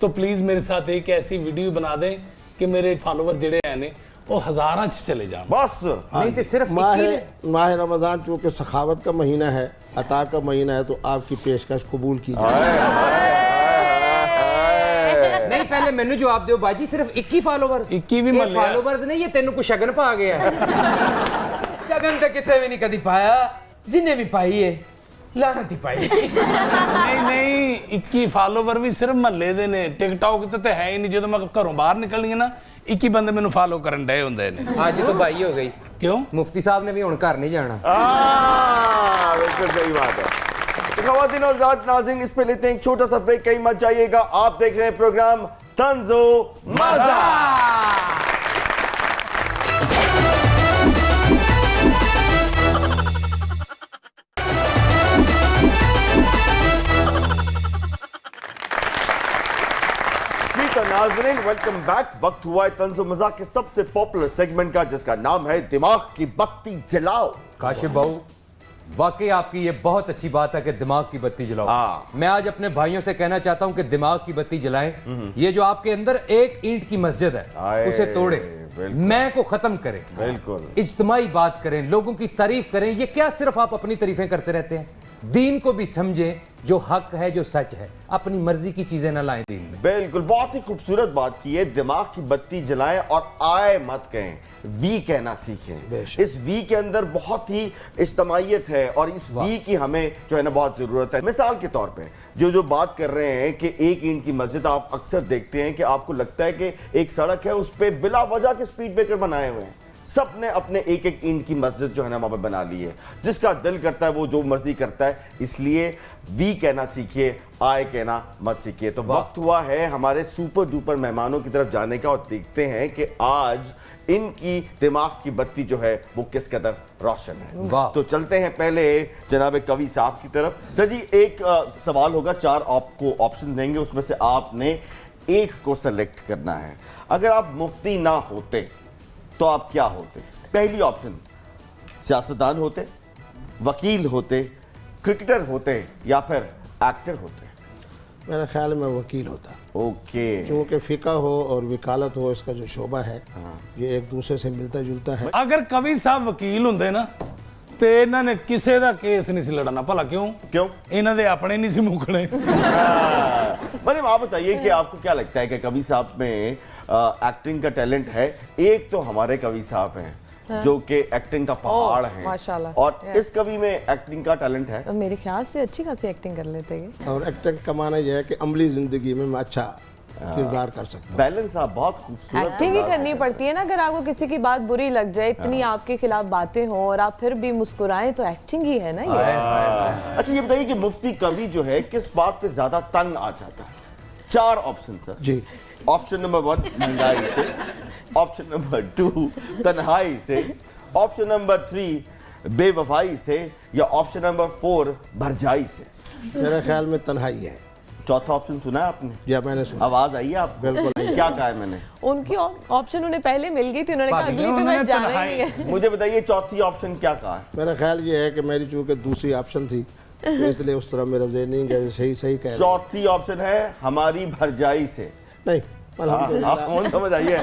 तो प्लीज मेरे साथ एक ऐसी वीडियो बना दें कि मेरे फॉलोवर जिहड़े हैं ने वो हज़ारां च चले जाएं। बस। नहीं तो सिर्फ माह रमज़ान चूँकि सखावत का महीना है, अता का महीना है, तो आपकी पेशकश कबूल की जाए। नहीं पहले मैंने जवाब दो बाजी, सिर्फ 21 फॉलोवर्स। 21 भी मल्ले आ। फॉलोवर्स नहीं, ये तेन को शगन पा गया है। शगन तो किसी भी नहीं कदी पाया, जिन्हें भी पाई है लानत ही पाई। नहीं नहीं, 21 फॉलोवर भी सिर्फ महल्ले दे ने, टिकटॉक ते है ही नहीं। जो मैं घरों बाहर निकलनी है ना, 21 बंदे मैंने फॉलो करन डे होंदे ने। आज तो भाई हो गई, क्यों? मुफ्ती साहब ने भी हुण घर नहीं जाना। बिल्कुल सही बात है। तो ख़वातीन और हज़रात, नाज़रीन, इस पे लेते हैं एक छोटा सा ब्रेक, कहीं मत जाइएगा। आप देख रहे हैं प्रोग्राम तंज़ो मज़ा। तो नाज़रीन वेलकम बैक। वक्त हुआ है तंज़ो मज़ा के सबसे पॉपुलर सेगमेंट का, जिसका नाम है दिमाग की बत्ती जलाओ। काशिफ भाऊ, वाकई आपकी ये बहुत अच्छी बात है कि दिमाग की बत्ती जलाओ। हाँ। मैं आज अपने भाइयों से कहना चाहता हूं कि दिमाग की बत्ती जलाएं। ये जो आपके अंदर एक ईंट की मस्जिद है आए, उसे तोड़े, बिल्कुल। मैं को खत्म करें, बिल्कुल। इज्तिमाई बात करें, लोगों की तारीफ करें। ये क्या सिर्फ आप अपनी तारीफें करते रहते हैं? दीन को भी समझें, जो हक है, जो सच है। अपनी मर्जी की चीजें ना लाएं दीन में। बिल्कुल, बहुत ही खूबसूरत बात की है। दिमाग की बत्ती जलाएं और आए मत कहें, वी कहना सीखें। इस वी के अंदर बहुत ही इज्तिमाइयत है और इस वी की हमें जो है ना बहुत जरूरत है। मिसाल के तौर पे जो बात कर रहे हैं कि एक ईंट की मस्जिद, आप अक्सर देखते हैं कि आपको लगता है कि एक सड़क है, उस पर बिला वजह के स्पीड ब्रेकर बनाए हुए हैं। सब ने अपने एक एक ईंट की मस्जिद जो है ना वहाँ पर बना ली है। जिसका दिल करता है वो जो मर्जी करता है, इसलिए वी कहना सीखिए, आए कहना मत सीखिए। तो वक्त हुआ है हमारे सुपर डुपर मेहमानों की तरफ जाने का और देखते हैं कि आज इनकी दिमाग की बत्ती जो है वो किस कदर रोशन है। वाह। तो चलते हैं पहले जनाब कवि साहब की तरफ। सर जी, एक सवाल होगा, 4 आपको ऑप्शन देंगे, उसमें से आपने एक को सेलेक्ट करना है। अगर आप मुफ्ती ना होते तो आप क्या होते? पहली ऑप्शन, सियासतदान होते, वकील होते, क्रिकेटर होते या फिर एक्टर होते? मेरे ख्याल में वकील होता। ओके। चूँकि फ़िका हो और वकालत हो, इसका जो शोबा है ये एक दूसरे से मिलता जुलता है। अगर कवि साहब वकील ਹੁੰਦੇ ਨਾ ਤੇ ਇਹਨਾਂ ਨੇ ਕਿਸੇ ਦਾ ਕੇਸ ਨਹੀਂ ਸੀ ਲੜਨਾ। ਭਲਾ क्यों? ਇਹਨਾਂ ਦੇ ਆਪਣੇ ਨਹੀਂ ਸੀ ਮੁੱਕਣੇ। मैडम आप बताइए कि आपको क्या लगता है कि कवि साहब में एक्टिंग का टैलेंट है? एक तो हमारे कवि साहब हैं जो कि एक्टिंग का पहाड़ है, माशाल्लाह। और इस कवि में एक्टिंग का टैलेंट है। मेरे ख्याल से अच्छी खासी एक्टिंग कर लेते हैं। और एक्टिंग का माना यह है कि अमली ज़िंदगी में मैं अच्छा किरदार कर सकता हूँ। बैलेंस आप बहुत खूबसूरत एक्टिंग ही करनी पड़ती है ना, अगर आपको किसी की बात बुरी लग जाए, इतनी आपके खिलाफ बातें हों और आप फिर भी मुस्कुराएं, तो एक्टिंग ही है ना ये। अच्छा ये बताइए कि मुफ्ती कवि जो है किस बात पे ज्यादा तंग आ जाता है? 4 ऑप्शन सर जी। ऑप्शन नंबर 1 महंगाई से, ऑप्शन नंबर 2 तन्हाई से, ऑप्शन नंबर 3 बेवफाई से, या ऑप्शन नंबर 4 भरजाई से? मेरे ख्याल में तन्हाई है। चौथा ऑप्शन सुना है आपने? या मैंने सुना। आवाज आई है आप? बिल्कुल आई। क्या कहा है मैंने? उनकी ऑप्शन उन्हें पहले मिल गई थी, उन्होंने कहा अगली पे मैं उन्होंने जाना तन्हाई। ही नहीं है। मुझे बताइए चौथी ऑप्शन क्या कहा है? मेरा ख्याल ये है कि मेरी चूँकि दूसरी ऑप्शन थी तो इसलिए उस तरह मेरा ज़हन नहीं गया। सही सही कह रहे हैं। चौथी ऑप्शन है हमारी भरजाई से। नहीं आप अल्हम्दुलिल्लाह। कौन समझ आइए?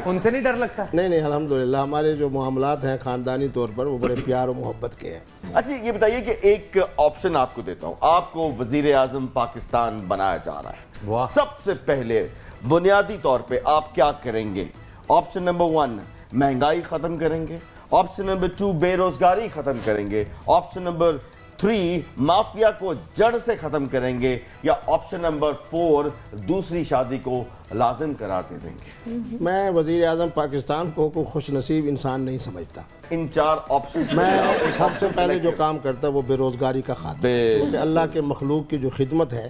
उनसे नहीं डर लगता? नहीं अल्हम्दुलिल्लाह हमारे जो मामलात हैं ख़ानदानी तौर पर वो बड़े प्यार और मोहब्बत के हैं। अच्छा ये बताइए कि एक ऑप्शन आपको देता हूं, आपको वजीर आजम पाकिस्तान बनाया जा रहा है। वाह। सबसे पहले बुनियादी तौर पे आप क्या करेंगे? ऑप्शन नंबर 1 महंगाई खत्म करेंगे, ऑप्शन नंबर 2 बेरोजगारी खत्म करेंगे, ऑप्शन नंबर 3 माफिया को जड़ से खत्म करेंगे, या ऑप्शन नंबर 4 दूसरी शादी को लाजिम करार दे देंगे? मैं वज़ीर आज़म पाकिस्तान को खुश नसीब इंसान नहीं समझता। इन 4 ऑप्शन मैं सबसे पहले जो काम करता वो बेरोज़गारी का खात्मा, क्योंकि अल्लाह के मखलूक की जो खिदमत है,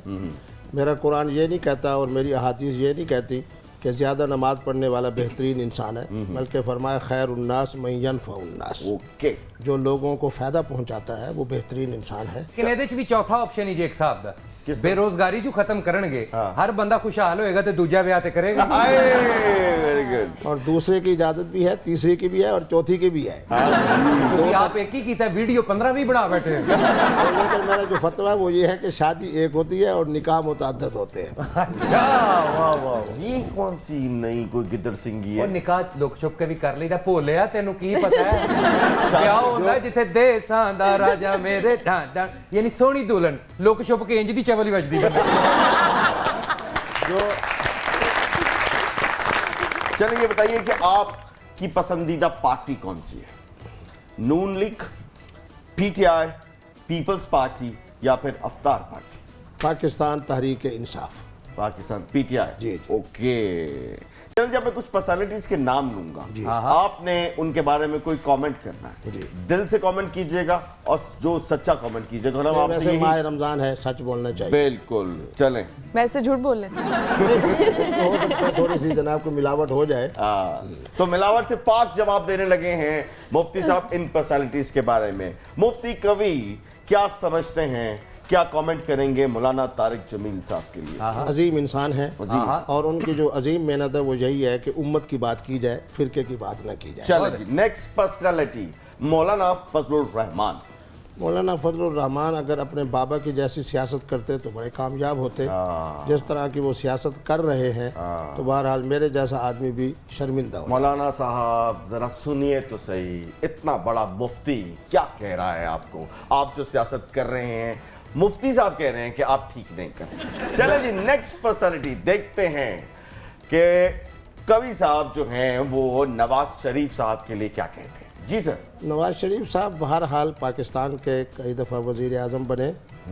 मेरा कुरान ये नहीं कहता और मेरी अहादीस ये नहीं कहती कि ज़्यादा नमाज पढ़ने वाला बेहतरीन इंसान है, बल्कि फरमाया खैर उन्नास मन यनफ़उन्नास, ओके। जो लोगों को फ़ायदा पहुंचाता है वो बेहतरीन इंसान है। लेकिन ਇਹਦੇ ਚ ਵੀ ਚੌਥਾ ਆਪਸ਼ਨ ਹੀ ਜੇ ਇੱਕ ਹਿਸਾਬ ਦਾ किस ਬੇਰੋਜ਼ਗਾਰੀ ਜੋ ਖਤਮ ਕਰਨਗੇ ਹਰ ਬੰਦਾ ਖੁਸ਼ਹਾਲ ਹੋਏਗਾ ਤੇ ਦੂਜਾ ਵਿਆਹ ਤੇ ਕਰੇਗਾ। Very good. और दूसरे की इजाज़त भी है, तीसरे की भी है और चौथी की भी है। ਤੁਸੀਂ ਆਪ ਇੱਕ ਹੀ ਕੀਤਾ, वीडियो 15-20 बना बैठे हैं। लेकिन मेरा जो फतवा है वो ये है कि शादी एक होती है और निकाह मुतअद्दिद होते हैं। अच्छा वाह वाह। ये कौन सी नई कोई गिद्दर सिंगी ਉਹ है? ਨਿਕਾਹ ਲੁਕ ਛੁਪ ਕੇ ਵੀ ਕਰ ਲਈਦਾ, ਭੋਲਿਆ ਤੈਨੂੰ ਕੀ ਪਤਾ ਹੈ? ਵਿਆਹ ਹੁੰਦਾ ਜਿੱਥੇ ਦੇਸਾਂ ਦਾ ਰਾਜਾ ਮੇਰੇ ਢਾਂ ਢਾਂ, ਯਾਨੀ ਸੋਹਣੀ ਦੁਲਹਨ ਲੁਕ ਛੁਪ ਕੇ ਇੰਜ ਦੀ ਚਵਲੀ ਵੱਜਦੀ ਬੰਦੇ। जो चलिए ये बताइए कि आपकी पसंदीदा पार्टी कौन सी है? नून लीग, पीटीआई, पीपल्स पार्टी या फिर अफ्तार पार्टी? पाकिस्तान तहरीक इंसाफ। पाकिस्तान पीटीआई। जी, जी। ओके। चलिए जब मैं कुछ पर्सनालिटीज के नाम लूंगा, आपने उनके बारे में कोई कमेंट करना है। जी। दिल से कमेंट कीजिएगा और जो सच्चा कमेंट कीजिएगा ना, आपसे वैसे यही- माह रमज़ान है, सच बोलना चाहिए। बिल्कुल। चलें। वैसे झूठ बोल रहे इसमें हो सकता है थोड़ी सी जनाब को मिलावट हो जाए। तो मिलावट से पाक जवाब देने लगे हैं मुफ्ती साहब इन पर्सनालिटीज के बारे में। मुफ्ती कवि क्या समझते हैं, क्या कमेंट करेंगे मौलाना तारिक जमील साहब के लिए? अजीम इंसान है अजीम। और उनकी जो अजीम मेहनत है वो यही है कि उम्मत की बात की जाए, फिरके की बात न की जाए। चलो जी, नेक्स्ट पर्सनालिटी मौलाना फजलुर रहमान। मौलाना फजलुर रहमान अगर अपने बाबा की जैसी सियासत करते तो बड़े कामयाब होते। जिस तरह की वो सियासत कर रहे हैं तो बहरहाल मेरे जैसा आदमी भी शर्मिंदा हो। मौलाना साहब जरा सुनिए तो सही, इतना बड़ा मुफ्ती क्या कह रहा है आपको? आप जो सियासत कर रहे हैं, मुफ्ती साहब कह रहे हैं कि आप ठीक नहीं कर रहे। चलो जी, नेक्स्ट पर्सनालिटी देखते हैं कि कवि साहब जो हैं वो नवाज शरीफ साहब के लिए क्या कहते हैं। जी सर। नवाज शरीफ साहब बहरहाल पाकिस्तान के कई दफ़ा वज़ीर आज़म बने,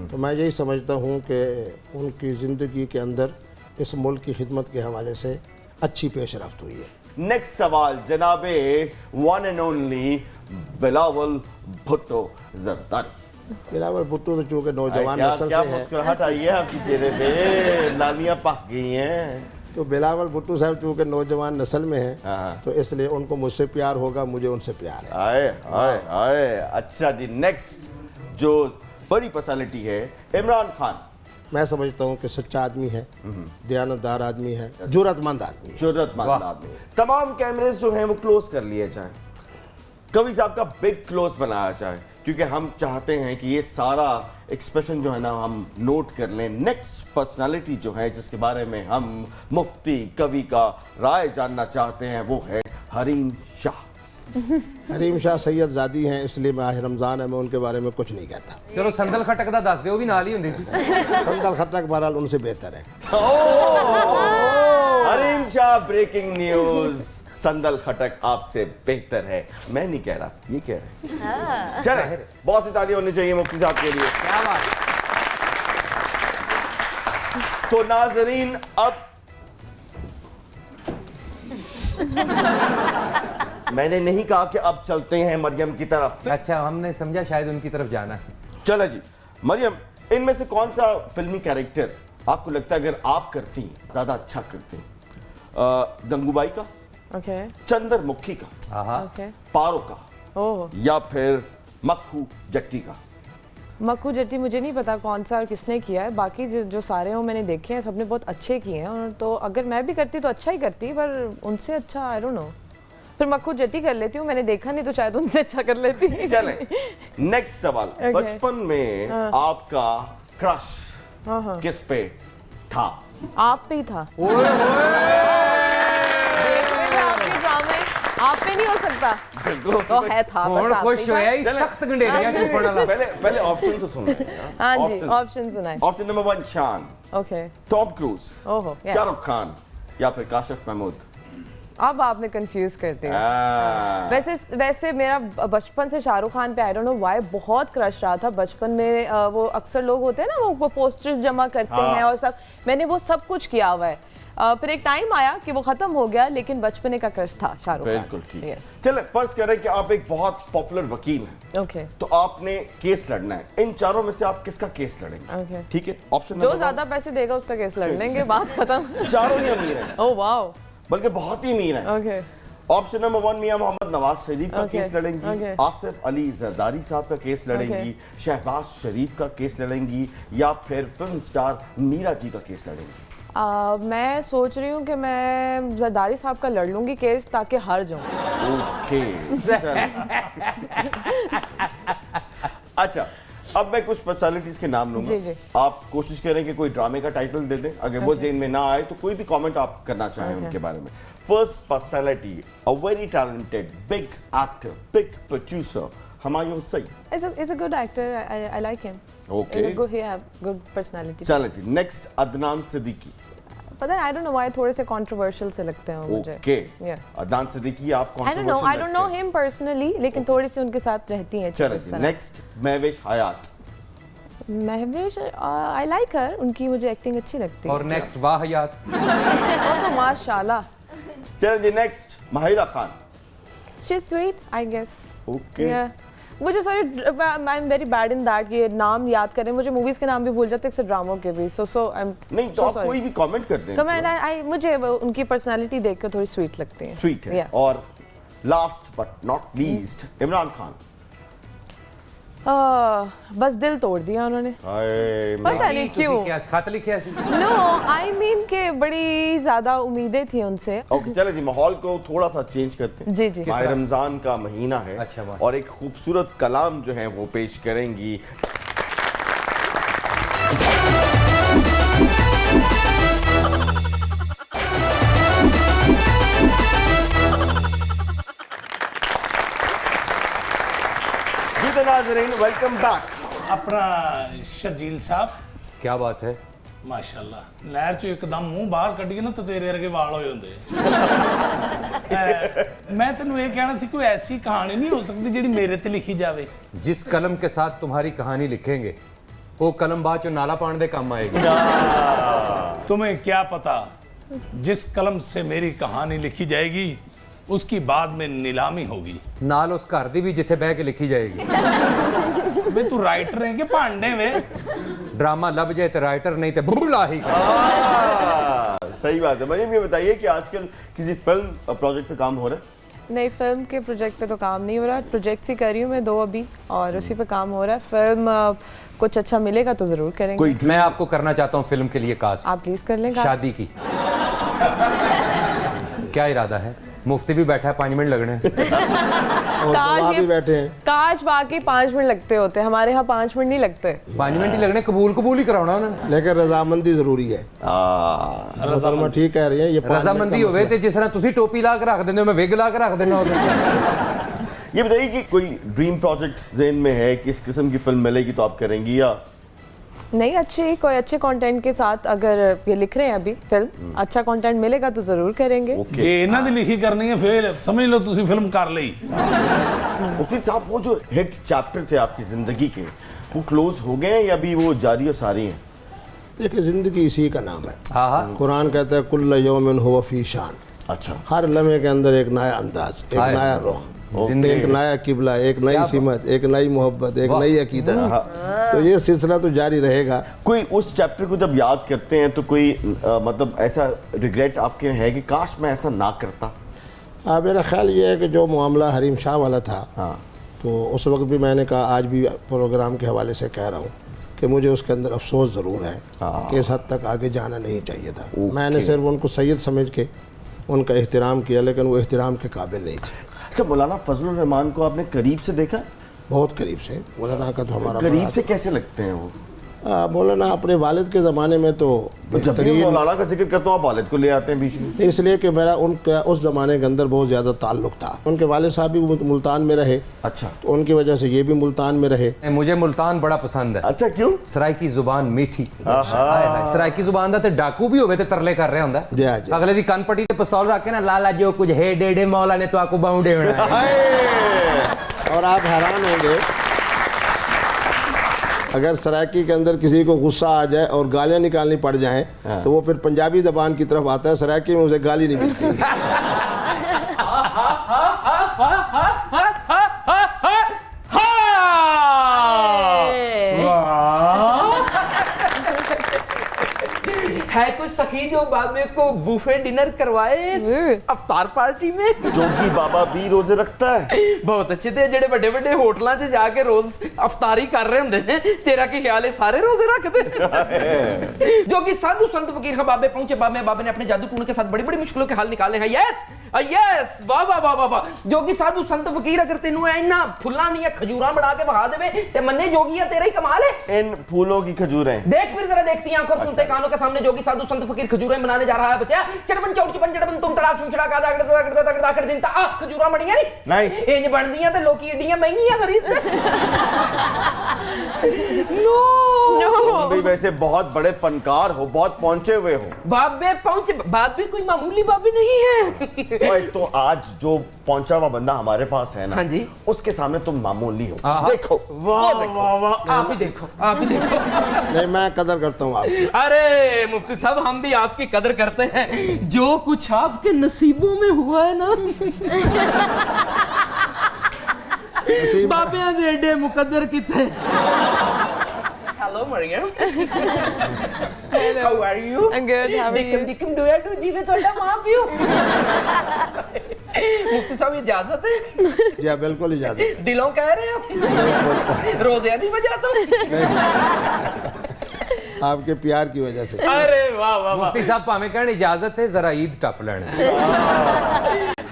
तो मैं यही समझता हूँ कि उनकी ज़िंदगी के अंदर इस मुल्क की खिदमत के हवाले से अच्छी पेश रफ्त हुई है। नेक्स्ट सवाल जनाबे one and only Bilawal Bhutto Zardari. Bilawal Bhutto तो चूंकि नौजवान क्या नस्ल क्या से है, मुस्कुराहट आई है आपकी चेहरे पे, लालियां पक गई हैं। तो बिलावल भुट्टो साहब चूंकि नौजवान नस्ल में है, हाँ। तो इसलिए उनको मुझसे प्यार होगा, मुझे उनसे प्यार है। आए आए आए। अच्छा जी, नेक्स्ट जो बड़ी पर्सनालिटी है इमरान खान। मैं समझता हूँ कि सच्चा आदमी है, दयानतदार आदमी है, जुर्रतमंद आदमी है। जरूरतमंद आदमी। तमाम कैमरेज जो हैं वो क्लोज कर लिए जाएं, कवि साहब का बिग क्लोज बनाया जाए, क्योंकि हम चाहते हैं कि ये सारा एक्सप्रेशन जो है ना हम नोट कर लें। नेक्स्ट पर्सनालिटी जो है जिसके बारे में हम मुफ्ती कवि का राय जानना चाहते हैं वो है हरीम शाह। हरीम शाह सैयद ज़ादी हैं, इसलिए माह रमज़ान है, मैं उनके बारे में कुछ नहीं कहता। चलो संदल खटक दा दस दो भी नाल ही हुंदी सी। संदल खटक बहरहाल उनसे बेहतर है। हरीम शाह ब्रेकिंग न्यूज, संदल खटक आपसे बेहतर है। मैं नहीं कह रहा, ये कह रहे हैं। चले, बहुत सी तालियां होनी चाहिए मुफ्ती साहब के लिए। क्या बात। तो नाजरीन अब मैंने नहीं कहा कि अब चलते हैं मरियम की तरफ। अच्छा, हमने समझा शायद उनकी तरफ जाना है। चलो जी मरियम, इनमें से कौन सा फिल्मी कैरेक्टर आपको लगता है अगर आप करती ज्यादा अच्छा करती? गंगूबाई का, ओके चंद्रमुखी का, आहा। ओके पारो का, ओह या फिर मक्खू जट्टी का? मक्खू जट्टी मुझे नहीं पता कौन सा और किसने किया है, बाकी जो सारे हैं वो मैंने देखे हैं, सबने बहुत अच्छे किए हैं। और तो अगर मैं भी करती तो अच्छा ही करती, पर उनसे अच्छा आई डोंट नो, फिर मक्खू जट्टी कर लेती हूँ। मैंने देखा नहीं तो शायद उनसे अच्छा कर लेती। चले नेक्स्ट सवाल। Okay. बचपन में आपका क्रश किस पे था? आप पे ही था। देख रहे थे आपके ड्रामे, आप पे नहीं हो सकता। बिल्कुल तो है था बस कौन आप पे खुश ही था। होया इस चले। सख्त गंडेरिया के पड़ना ला। पहले ऑप्शन तो सुन लें। हाँ जी, ऑप्शन सुनाए। ऑप्शन नंबर 1 शान, ओके टॉम क्रूज, ओहो या। शाहरुख खान, या फिर काशिफ महमूद? अब आपने कंफ्यूज कर दिया। आ, वैसे मेरा बचपन से शाहरुख खान पे आई डोंट नो व्हाई बहुत क्रश रहा था बचपन में। वो अक्सर लोग होते हैं ना वो पोस्टर्स जमा करते हैं और सब, मैंने वो सब कुछ किया हुआ है। फिर एक टाइम आया कि वो खत्म हो गया, लेकिन बचपने का क्रश था शाहरुख खान। बिल्कुल ठीक। Yes. चले फर्ज करें कि आप एक बहुत पॉपुलर वकील हैं, ओके तो आपने केस लड़ना है। इन चारों में से आप किसका केस लड़ेंगे? Okay. ठीक है, ऑप्शन जो ज्यादा पैसे देगा उसका केस लड़ लेंगे, बात खत्म। चारों ही अमीर हैं, ओह वाओ, बल्कि बहुत ही अमीर हैं। ओके ऑप्शन नंबर 1 मियां मोहम्मद नवाज शरीफ का Okay. केस लड़ेंगी, Okay. आसिफ अली जरदारी साहब का केस लड़ेंगी, शहबाज शरीफ का केस लड़ेंगी, या फिर फिल्म स्टार मीरा जी का केस लड़ेंगी? मैं सोच रही हूँ कि मैं जरदारी साहब का लड़ लूंगी केस, ताकि हार जाऊँ। ओके अच्छा, अब मैं कुछ पर्सनालिटीज के नाम लूंगा। जी, जी। आप कोशिश करें कि कोई ड्रामे का टाइटल दे दें, अगर वो जेन में ना आए तो कोई भी कमेंट आप करना चाहें उनके बारे में। First personality, a very talented big actor, big producer, Humayun Saeed. It's a good actor. I like him. Okay. He have good personality. चलें जी, नेक्स्ट अदनान सिद्दीकी। पता है, I don't know why थोड़े से controversial से लगते हैं मुझे। Okay, Yeah. अदनान सिद्दीकी आप I don't know. I don't know him personally, लेकिन थोड़ी सी उनके साथ रहती हैं। चलें जी, next Mahwish Hayat. Mahwish, I like her. उनकी मुझे एक्टिंग अच्छी लगती है। और नेक्स्ट वाहियात। वो तो माशाल्लाह। चलें जी, next Mahira Khan. She's sweet, I guess. Okay, Yeah. मुझे sorry, I am very bad in that, ये नाम याद करें, मुझे मूवीज के नाम भी भूल जाते हैं, ड्रामों के भी। सो आई एम नहीं तो आप कोई भी कमेंट कर दें। तो मैं मुझे उनकी पर्सनालिटी देख कर थोड़ी स्वीट लगती है। स्वीट है। Yeah. और last but not least Imran Khan. बस दिल तोड़ दिया उन्होंने, पता नहीं क्यों। क्या खत लिखा सी? नो आई मीन के बड़ी ज्यादा उम्मीदें थी उनसे। ओके, चले जी, माहौल को थोड़ा सा चेंज करते हैं। जी, जी। माह रमजान का महीना है। अच्छा, वाह। और एक खूबसूरत कलाम जो है वो पेश करेंगी। जी तो नाज़रीन, वेलकम बैक। अपना शर्जील साहब, क्या बात है? माशाल्लाह, लहर चो एकदम मुंह बाहर कढ़िए ना तो तेरे वर्गे वाल होए होंदे। मैं तेनू ये कहना सी, कोई ऐसी कहानी नहीं हो सकती जिहड़ी मेरे ते लिखी जावे? जिस कलम के साथ तुम्हारी कहानी लिखेंगे वो कलम बाद चो नाला पाने दे काम आएगी। तुम्हें क्या पता जिस कलम से मेरी कहानी लिखी जाएगी उसकी बाद में नीलामी होगी। नाल उस घर दी भी जिथे बह के लिखी जाएगी। वे तू राइटर है कि भांडे में? ड्रामा लब जाए तो राइटर, नहीं तो बुबला ही। सही बात है। मरियम, ये बताइए कि आजकल किसी फिल्म प्रोजेक्ट पे काम हो रहा है? नई फिल्म के प्रोजेक्ट पे तो काम नहीं हो रहा, प्रोजेक्ट्स ही कर रही हूँ मैं 2 अभी, और उसी पे काम हो रहा है। फिल्म कुछ अच्छा मिलेगा तो जरूर करेंगे। कोई मैं आपको करना चाहता हूँ फिल्म के लिए कास्ट। आप प्लीज कर लें cast। शादी की क्या इरादा है? मुफ्ती भी बैठा है, 5 मिनट लगने हैं। और वहाँ भी बैठे हैं। काश वाकई 5 मिनट लगते होते, हमारे यहाँ 5 मिनट नहीं लगते। 5 मिनट ही लगने, कबूल ही कराना उन्होंने। लेकिन रजामंदी जरूरी है। मोहतरमा ठीक कह रही है, ये 5 मिनट का रजामंदी होवे मसला ते जिस तरह तुसी टोपी ला के रख देंगे मैं विग ला के रख देना होता। ये बताइए कि कोई ड्रीम प्रोजेक्ट ज़हन में है कि इस किस्म की फिल्म मिलेगी तो आप करेंगी, या नहीं कोई अच्छे कंटेंट के साथ अगर ये लिख रहे हैं अभी फिल्म, अच्छा कंटेंट मिलेगा तो जरूर करेंगे। जे इन्हां दी लिखी करनी है फिर समझ लो तुसी फिल्म कर ली। मुफ्ती साहब, वो जो हिट चैप्टर थे आपकी जिंदगी के, वो क्लोज हो गए हैं या अभी वो जारी और सारी हैं? देखिए, जिंदगी इसी का नाम है। हाँ हाँ, कुरान कहता है कुल्ल यौमिन हुवा फी शान। अच्छा, हर लम्हे के अंदर एक नया अंदाज, एक हाय। नया रुख, जिंदगी एक नया किबला, एक नई सिमत, एक नई मोहब्बत, एक नई अकीदत। तो ये सिलसिला तो जारी रहेगा। कोई उस चैप्टर को जब याद करते हैं तो कोई मतलब ऐसा रिग्रेट आपके है कि काश मैं ऐसा ना करता? मेरा ख्याल ये है कि जो मामला हरीम शाह वाला था, हाँ, तो उस वक्त भी मैंने कहा, आज भी प्रोग्राम के हवाले से कह रहा हूँ कि मुझे उसके अंदर अफसोस ज़रूर है कि इस हद तक आगे जाना नहीं चाहिए था। मैंने सिर्फ उनको सैयद समझ के उनका एहतराम किया, लेकिन वो एहतराम के काबिल नहीं थे। अच्छा, मौलाना फजलुर रहमान को आपने करीब से देखा? बहुत करीब से। मौलाना का तो हमारा करीब बड़ा- से कैसे लगते हैं वो? मौलाना अपने वालिद के ज़माने में तो जब भी बेहतरीन, मौलाना का जिक्र करता हूँ आप वालिद को ले आते हैं बीच में। इसलिए कि मेरा उनका उस ज़माने के अंदर बहुत ज़्यादा ताल्लुक़ था। उनके वालिद साहब भी मुल्तान में रहे, अच्छा, तो उनकी वजह से ये भी मुल्तान में रहे। मुझे मुल्तान बड़ा पसंद है। अच्छा, क्यों? सराय की जुबान मीठी। हाय हाय, सराय की जुबान दा ते डाकू भी होवे ते तरले कर रहा हुंदा। जी हाँ जी। अगले दी कन पट्टी ते पिस्तौल रख के ना, लाला जो कुछ है डेडे मौला ने तो आपको बाउंडे होना है। और आप हैरान होंगे, अगर सरायकी के अंदर किसी को गुस्सा आ जाए और गालियां निकालनी पड़ जाएं, तो वो फिर पंजाबी जबान की तरफ आता है। सरायकी में उसे गाली नहीं मिलती। है कोई सखी जो बाद में को बुफे डिनर करवाए अफ्तार पार्टी में? जोगी बाबा भी रोजे रखता है। बहुत अच्छे थे, जेडे बड़े बड़े होटलों से जाके रोज अफ्तारी कर रहे होंगे ने। तेरा की ख्याल है सारे रोजे रखते? जो कि साधु संत फकीर बाबे पहुंचे, बाबे ने अपने जादू टूण के साथ बड़ी बड़ी मुश्किलों के हल निकाले हैं। यस यस, वाह वाह वाह वाह वाह। जो कि साधु संत फकीर अगर तेनू इन्ना फुल्लां दी खजूरां बढ़ा के बहा देवे ते मन्ने जोगिया तेरा ही कमाल है। इन फूलों की खजूरें देख फिर जरा, देखती आंखों सुनते कानों के सामने जोगी साधु संत फकीर खजूरें बनाने जा रहा है। बच्चा चढ़बन चौड़ चपन चढ़बन तुम तड़ा चुचड़ा का दागड़ कर दिन ता खजूरां बणियां नहीं इंज बनदियां ते लोकी एडियां महंगियां खरीदते। नो तुम भी वैसे बहुत बड़े फनकार हो, बहुत पहुंचे हुए हो। बाबे पहुंचे, बाबे कोई मामूली बाबे नहीं है। और तो आज जो पहुंचा हुआ बंदा हमारे पास है ना, हाँ जी, उसके सामने तुम मामूली हो। हाँ। देखो, वाह वाह वाह, आप ही देखो, आप ही देखो। नहीं, मैं कदर करता हूँ आपकी। अरे मुफ्ती साहब, हम भी आपकी कदर करते हैं। जो कुछ आपके नसीबों में हुआ है ना, बाबे दे एडे मुकद्दर किथे। Hello, Mariam. Hello. How are you? I'm good. How are you? दिकम डोया टू जी में थोड़ा मां पियो। मुफ्ती साहब, इजाजत है? जी हाँ, बिल्कुल इजाजत है। दिलों कह रहे हो? रोज़े नहीं बजाता हूँ। आपके प्यार की वजह से। अरे वाह वाह वाह। मुफ्ती साहब भावें कहण इजाजत है, जरा ईद टप लेना।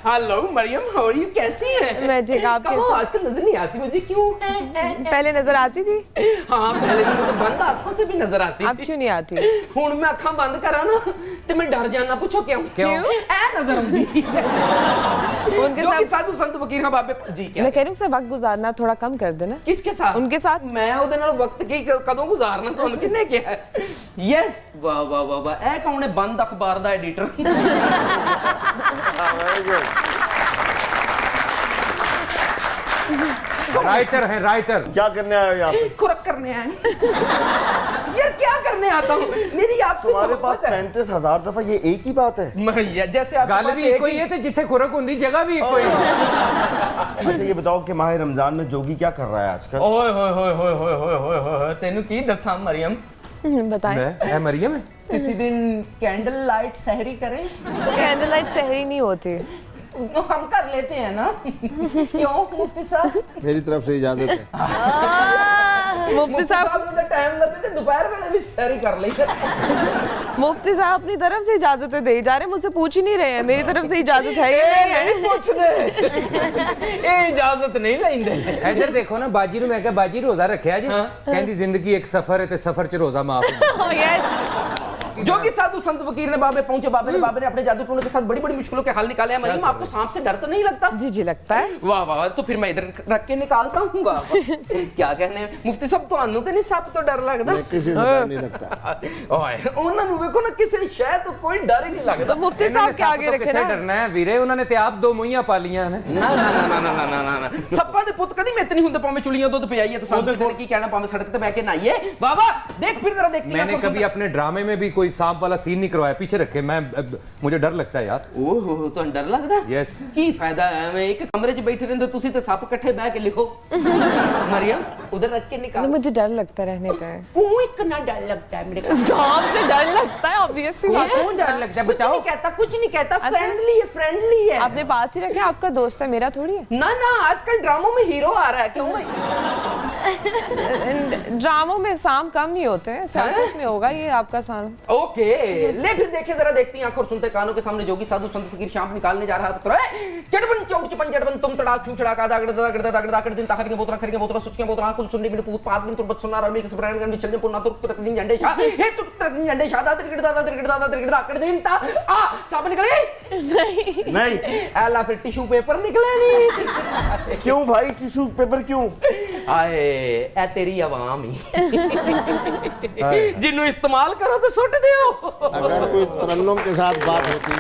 Hello Mariam, how are you? कैसी हैं? मैं ठीक, आप कहो, कैसे? आजकल नजर नहीं आती मुझे, क्यों? पहले नजर आती थी, हाँ, पहले तो मुझे बंद आंखों से भी नजर आती अब थी। क्यों नहीं आती? हुण मैं अखां बंद करा ना ते मैं डर जाना। पूछो क्यों? क्यों? ऐ नजर आंदी। उनके जो कि साथ साधु संत फकीर हाँ बाबे जी। क्या मैं कह रही हूँ वक्त गुजारना थोड़ा कम कर देना। किसके साथ? उनके साथ। मैं ਉਹਦੇ ਨਾਲ वक्त की कदों गुजारना ਤੁਹਾਨੂੰ ਕਿੰਨੇ ਕਿਹਾ है? यस, वाह वाह वाह वाह। ऐ कौन है बंद अखबार दा एडिटर? राइटर है, राइटर। क्या करने आए हो यहाँ पे? खुरक करने आए। यार क्या करने आता हूँ, मेरी आपसे तुम्हारे पास मोहब्बत है। 35,000 दफा ये एक ही बात है। जैसे आपके गल पास भी एक इको ही है, तो जिथे खुरक होंदी जगह भी इको ही है। अच्छा ये बताओ कि माह रमजान में जोगी क्या कर रहा है आजकल? ओए होए होए होए होए होए होए होए, तेनू की दसा मरियम, बताएं। है मरियम है। किसी दिन कैंडल लाइट सहरी करें? कैंडल लाइट सहरी नहीं होती। हम कर लेते हैं ना। क्यों मुफ्ती साहब? मेरी तरफ से इजाजत है। मुफ्ती साहब, ने टाइम लगते थे, दोपहर में भी सहरी कर ली। मुफ्ती साहब अपनी तरफ से इजाजतें दे जा रहे हैं, मुझसे पूछ ही नहीं रहे हैं। मेरी तरफ से इजाजत है या नहीं है? पूछ दे। ये इजाजत नहीं लेंगे। इधर देखो ना, बाजी ਨੂੰ ਮੈਂ ਕਿਹਾ ਬਾਜੀ ਰੋਜ਼ਾ ਰੱਖਿਆ ਜੀ, ਕਹਿੰਦੀ ਜ਼ਿੰਦਗੀ ਇੱਕ ਸਫ਼ਰ ਹੈ ਤੇ ਸਫ਼ਰ 'ਚ ਰੋਜ਼ਾ ਮਾਫ है। Yes. जो कि साधु संत फकीर ने बाबे पहुंचे, बाबे ने अपने जादू टोने के साथ बड़ी बड़ी मुश्किलों के हल निकाले। मरियम, आपको सांप से डर तो नहीं लगता? जी जी लगता है। वाह वाह, तो फिर मैं इधर रख के निकालता हूँ। क्या कहने मुफ्ती साहब, ਤੁਹਾਨੂੰ ਤੇ ਨਹੀਂ ਸੱਪ ਤੋਂ ਡਰ ਲੱਗਦਾ? मैं किसी से डर नहीं लगता। ਓਏ ਉਹਨਾਂ ਨੂੰ ਵੇਖੋ ਨਾ, ਕਿਸੇ ਸ਼ੈ ਤੋਂ ਕੋਈ ਡਰ ਹੀ ਨਹੀਂ ਲੱਗਦਾ। तो मुफ्ती साहब के आगे रखे ਕਿੱਥੇ ना। ਡਰਨਾ ਹੈ ਵੀਰੇ, ਉਹਨਾਂ ਨੇ ਤੇ ਆਪ ਦੋ ਮੂੰਹਾਂ ਪਾਲੀਆਂ ਨੇ। ਨਾ ਨਾ ਨਾ ਨਾ ਨਾ ਨਾ ਨਾ ਨਾ, ਸੱਪਾਂ ਦੇ ਪੁੱਤ ਕਦੀ ਮਿੱਤ ਨਹੀਂ ਹੁੰਦੇ, ਭਾਵੇਂ ਚੁਲੀਆਂ ਦੁੱਧ ਪਿਆਈਏ ਤਾਂ ਸਾਨੂੰ ਕਿਸੇ ਨੇ ਕੀ ਕਹਿਣਾ, ਭਾਵੇਂ ਸੜਕ ਤੇ ਬਹਿ ਕੇ ਨਹਾਈਏ। ਵਾਹ वाह, देख फिर जरा देखती मैंने कभी अपने ड्रामे में भी कोई सांप वाला सीन नहीं करवाया, पीछे रखे। मुझे डर लगता है यार। ओहो, ਤੁਹਾਨੂੰ ਡਰ ਲੱਗਦਾ? Yes। ਕੀ ਫਾਇਦਾ ਹੈ, ਐਵੇਂ ਇੱਕ ਕਮਰੇ 'ਚ ਬੈਠੇ ਰਹਿੰਦੇ ਤੁਸੀਂ ਤੇ ਸੱਪ ਇਕੱਠੇ ਬਹਿ ਕੇ ਲਿਖੋ। मरियम, उधर रख के तो निकाल। मुझे डर लगता रहने का है। क्यों इतना डर लगता है मेरे को? सांप से डर लगता है ऑब्वियसली। कौन डर लगता है, कुछ बताओ। नहीं कहता, कुछ नहीं कहता, अच्छा। फ्रेंडली है, फ्रेंडली है। आपने पास ही रखे, आपका दोस्त है, मेरा थोड़ी है। ना ना, आजकल ड्रामों में हीरो आ रहा है, क्यों भाई? ड्रामों में सांप कम नहीं होते हैं, सियासत में होगा ये आपका सांप। ओके, ले फिर देखे जरा, देखती हैं आंखों और सुनते कानों के सामने जोगी साधु संत फकीर शाम निकालने जा रहा था। चटबन चौक चपन चटबन तुम तड़ाक छू चढ़ा का दागड़ दागड़ दागड़ दागड़ दिन ताकत के बोतरा खरीके बोतरा सुचके बोतरा कुल सुनने बिन पूत पात बिन तुरबत सुना रमी के स्प्रेड करने चलने पुना तो तकनी झंडे शाह हे तो तकनी झंडे शाह दादर गिरदा दाकड़ दिन ता आ साहब निकल गए नहीं। एला फिर टिश्यू पेपर निकले नहीं। क्यों भाई टिश्यू पेपर क्यों? आए ए तेरी आवाम ही जिन्हों इस्तेमाल करो तो सुट दियो। अगर कोई तरन्नुम के साथ बात होती,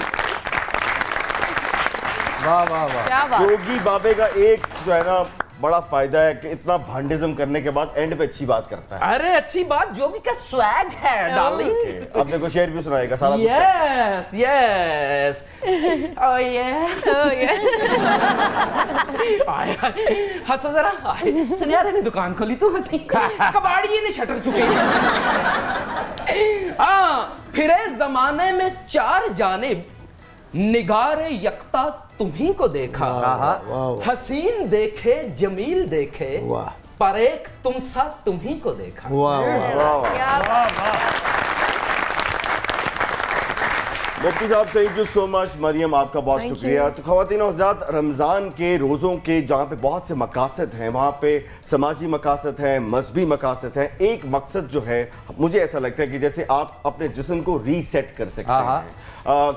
वाह वाह वाह। क्या बात। जोगी बाबे का एक जो है ना बड़ा फायदा है कि इतना भांडिज्म करने के बाद एंड पे अच्छी बात करता है। अरे अच्छी बात, जोगी का स्वैग है डार्लिंग। अब देखो शेर भी सुनाएगा सारा कुछ। यस यस ओह ये हंसो जरा। सुनियारे ने दुकान खोली तो हंसी, कबाड़िए ने शटर चुके। हाँ, फिरे जमाने में चार जानिब निगारे यकता तुम्ही को देखा। वाह। हसीन देखे जमील देखे, वाह। पर एक तुम सा तुम्ही को देखा। वाह वाह। वाह वाह। क्या बात। मुफ्ती साहब thank you so much. Mariam आपका बहुत Thank शुक्रिया। तो ख़वातीन और हज़रात, रमज़ान के रोज़ों के जहाँ पे बहुत से मकासद हैं, वहाँ पे समाजी मकासद हैं, मजहबी मकासद हैं। एक मकसद जो है, मुझे ऐसा लगता है कि जैसे आप अपने जिस्म को रीसेट कर सकते हैं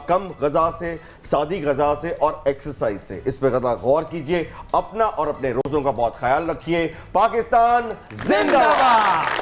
कम गज़ा से, सादी गज़ा से और एक्सरसाइज से। इस पर गौर कीजिए, अपना और अपने रोज़ों का बहुत ख्याल रखिए। पाकिस्तान जिंदाबाद।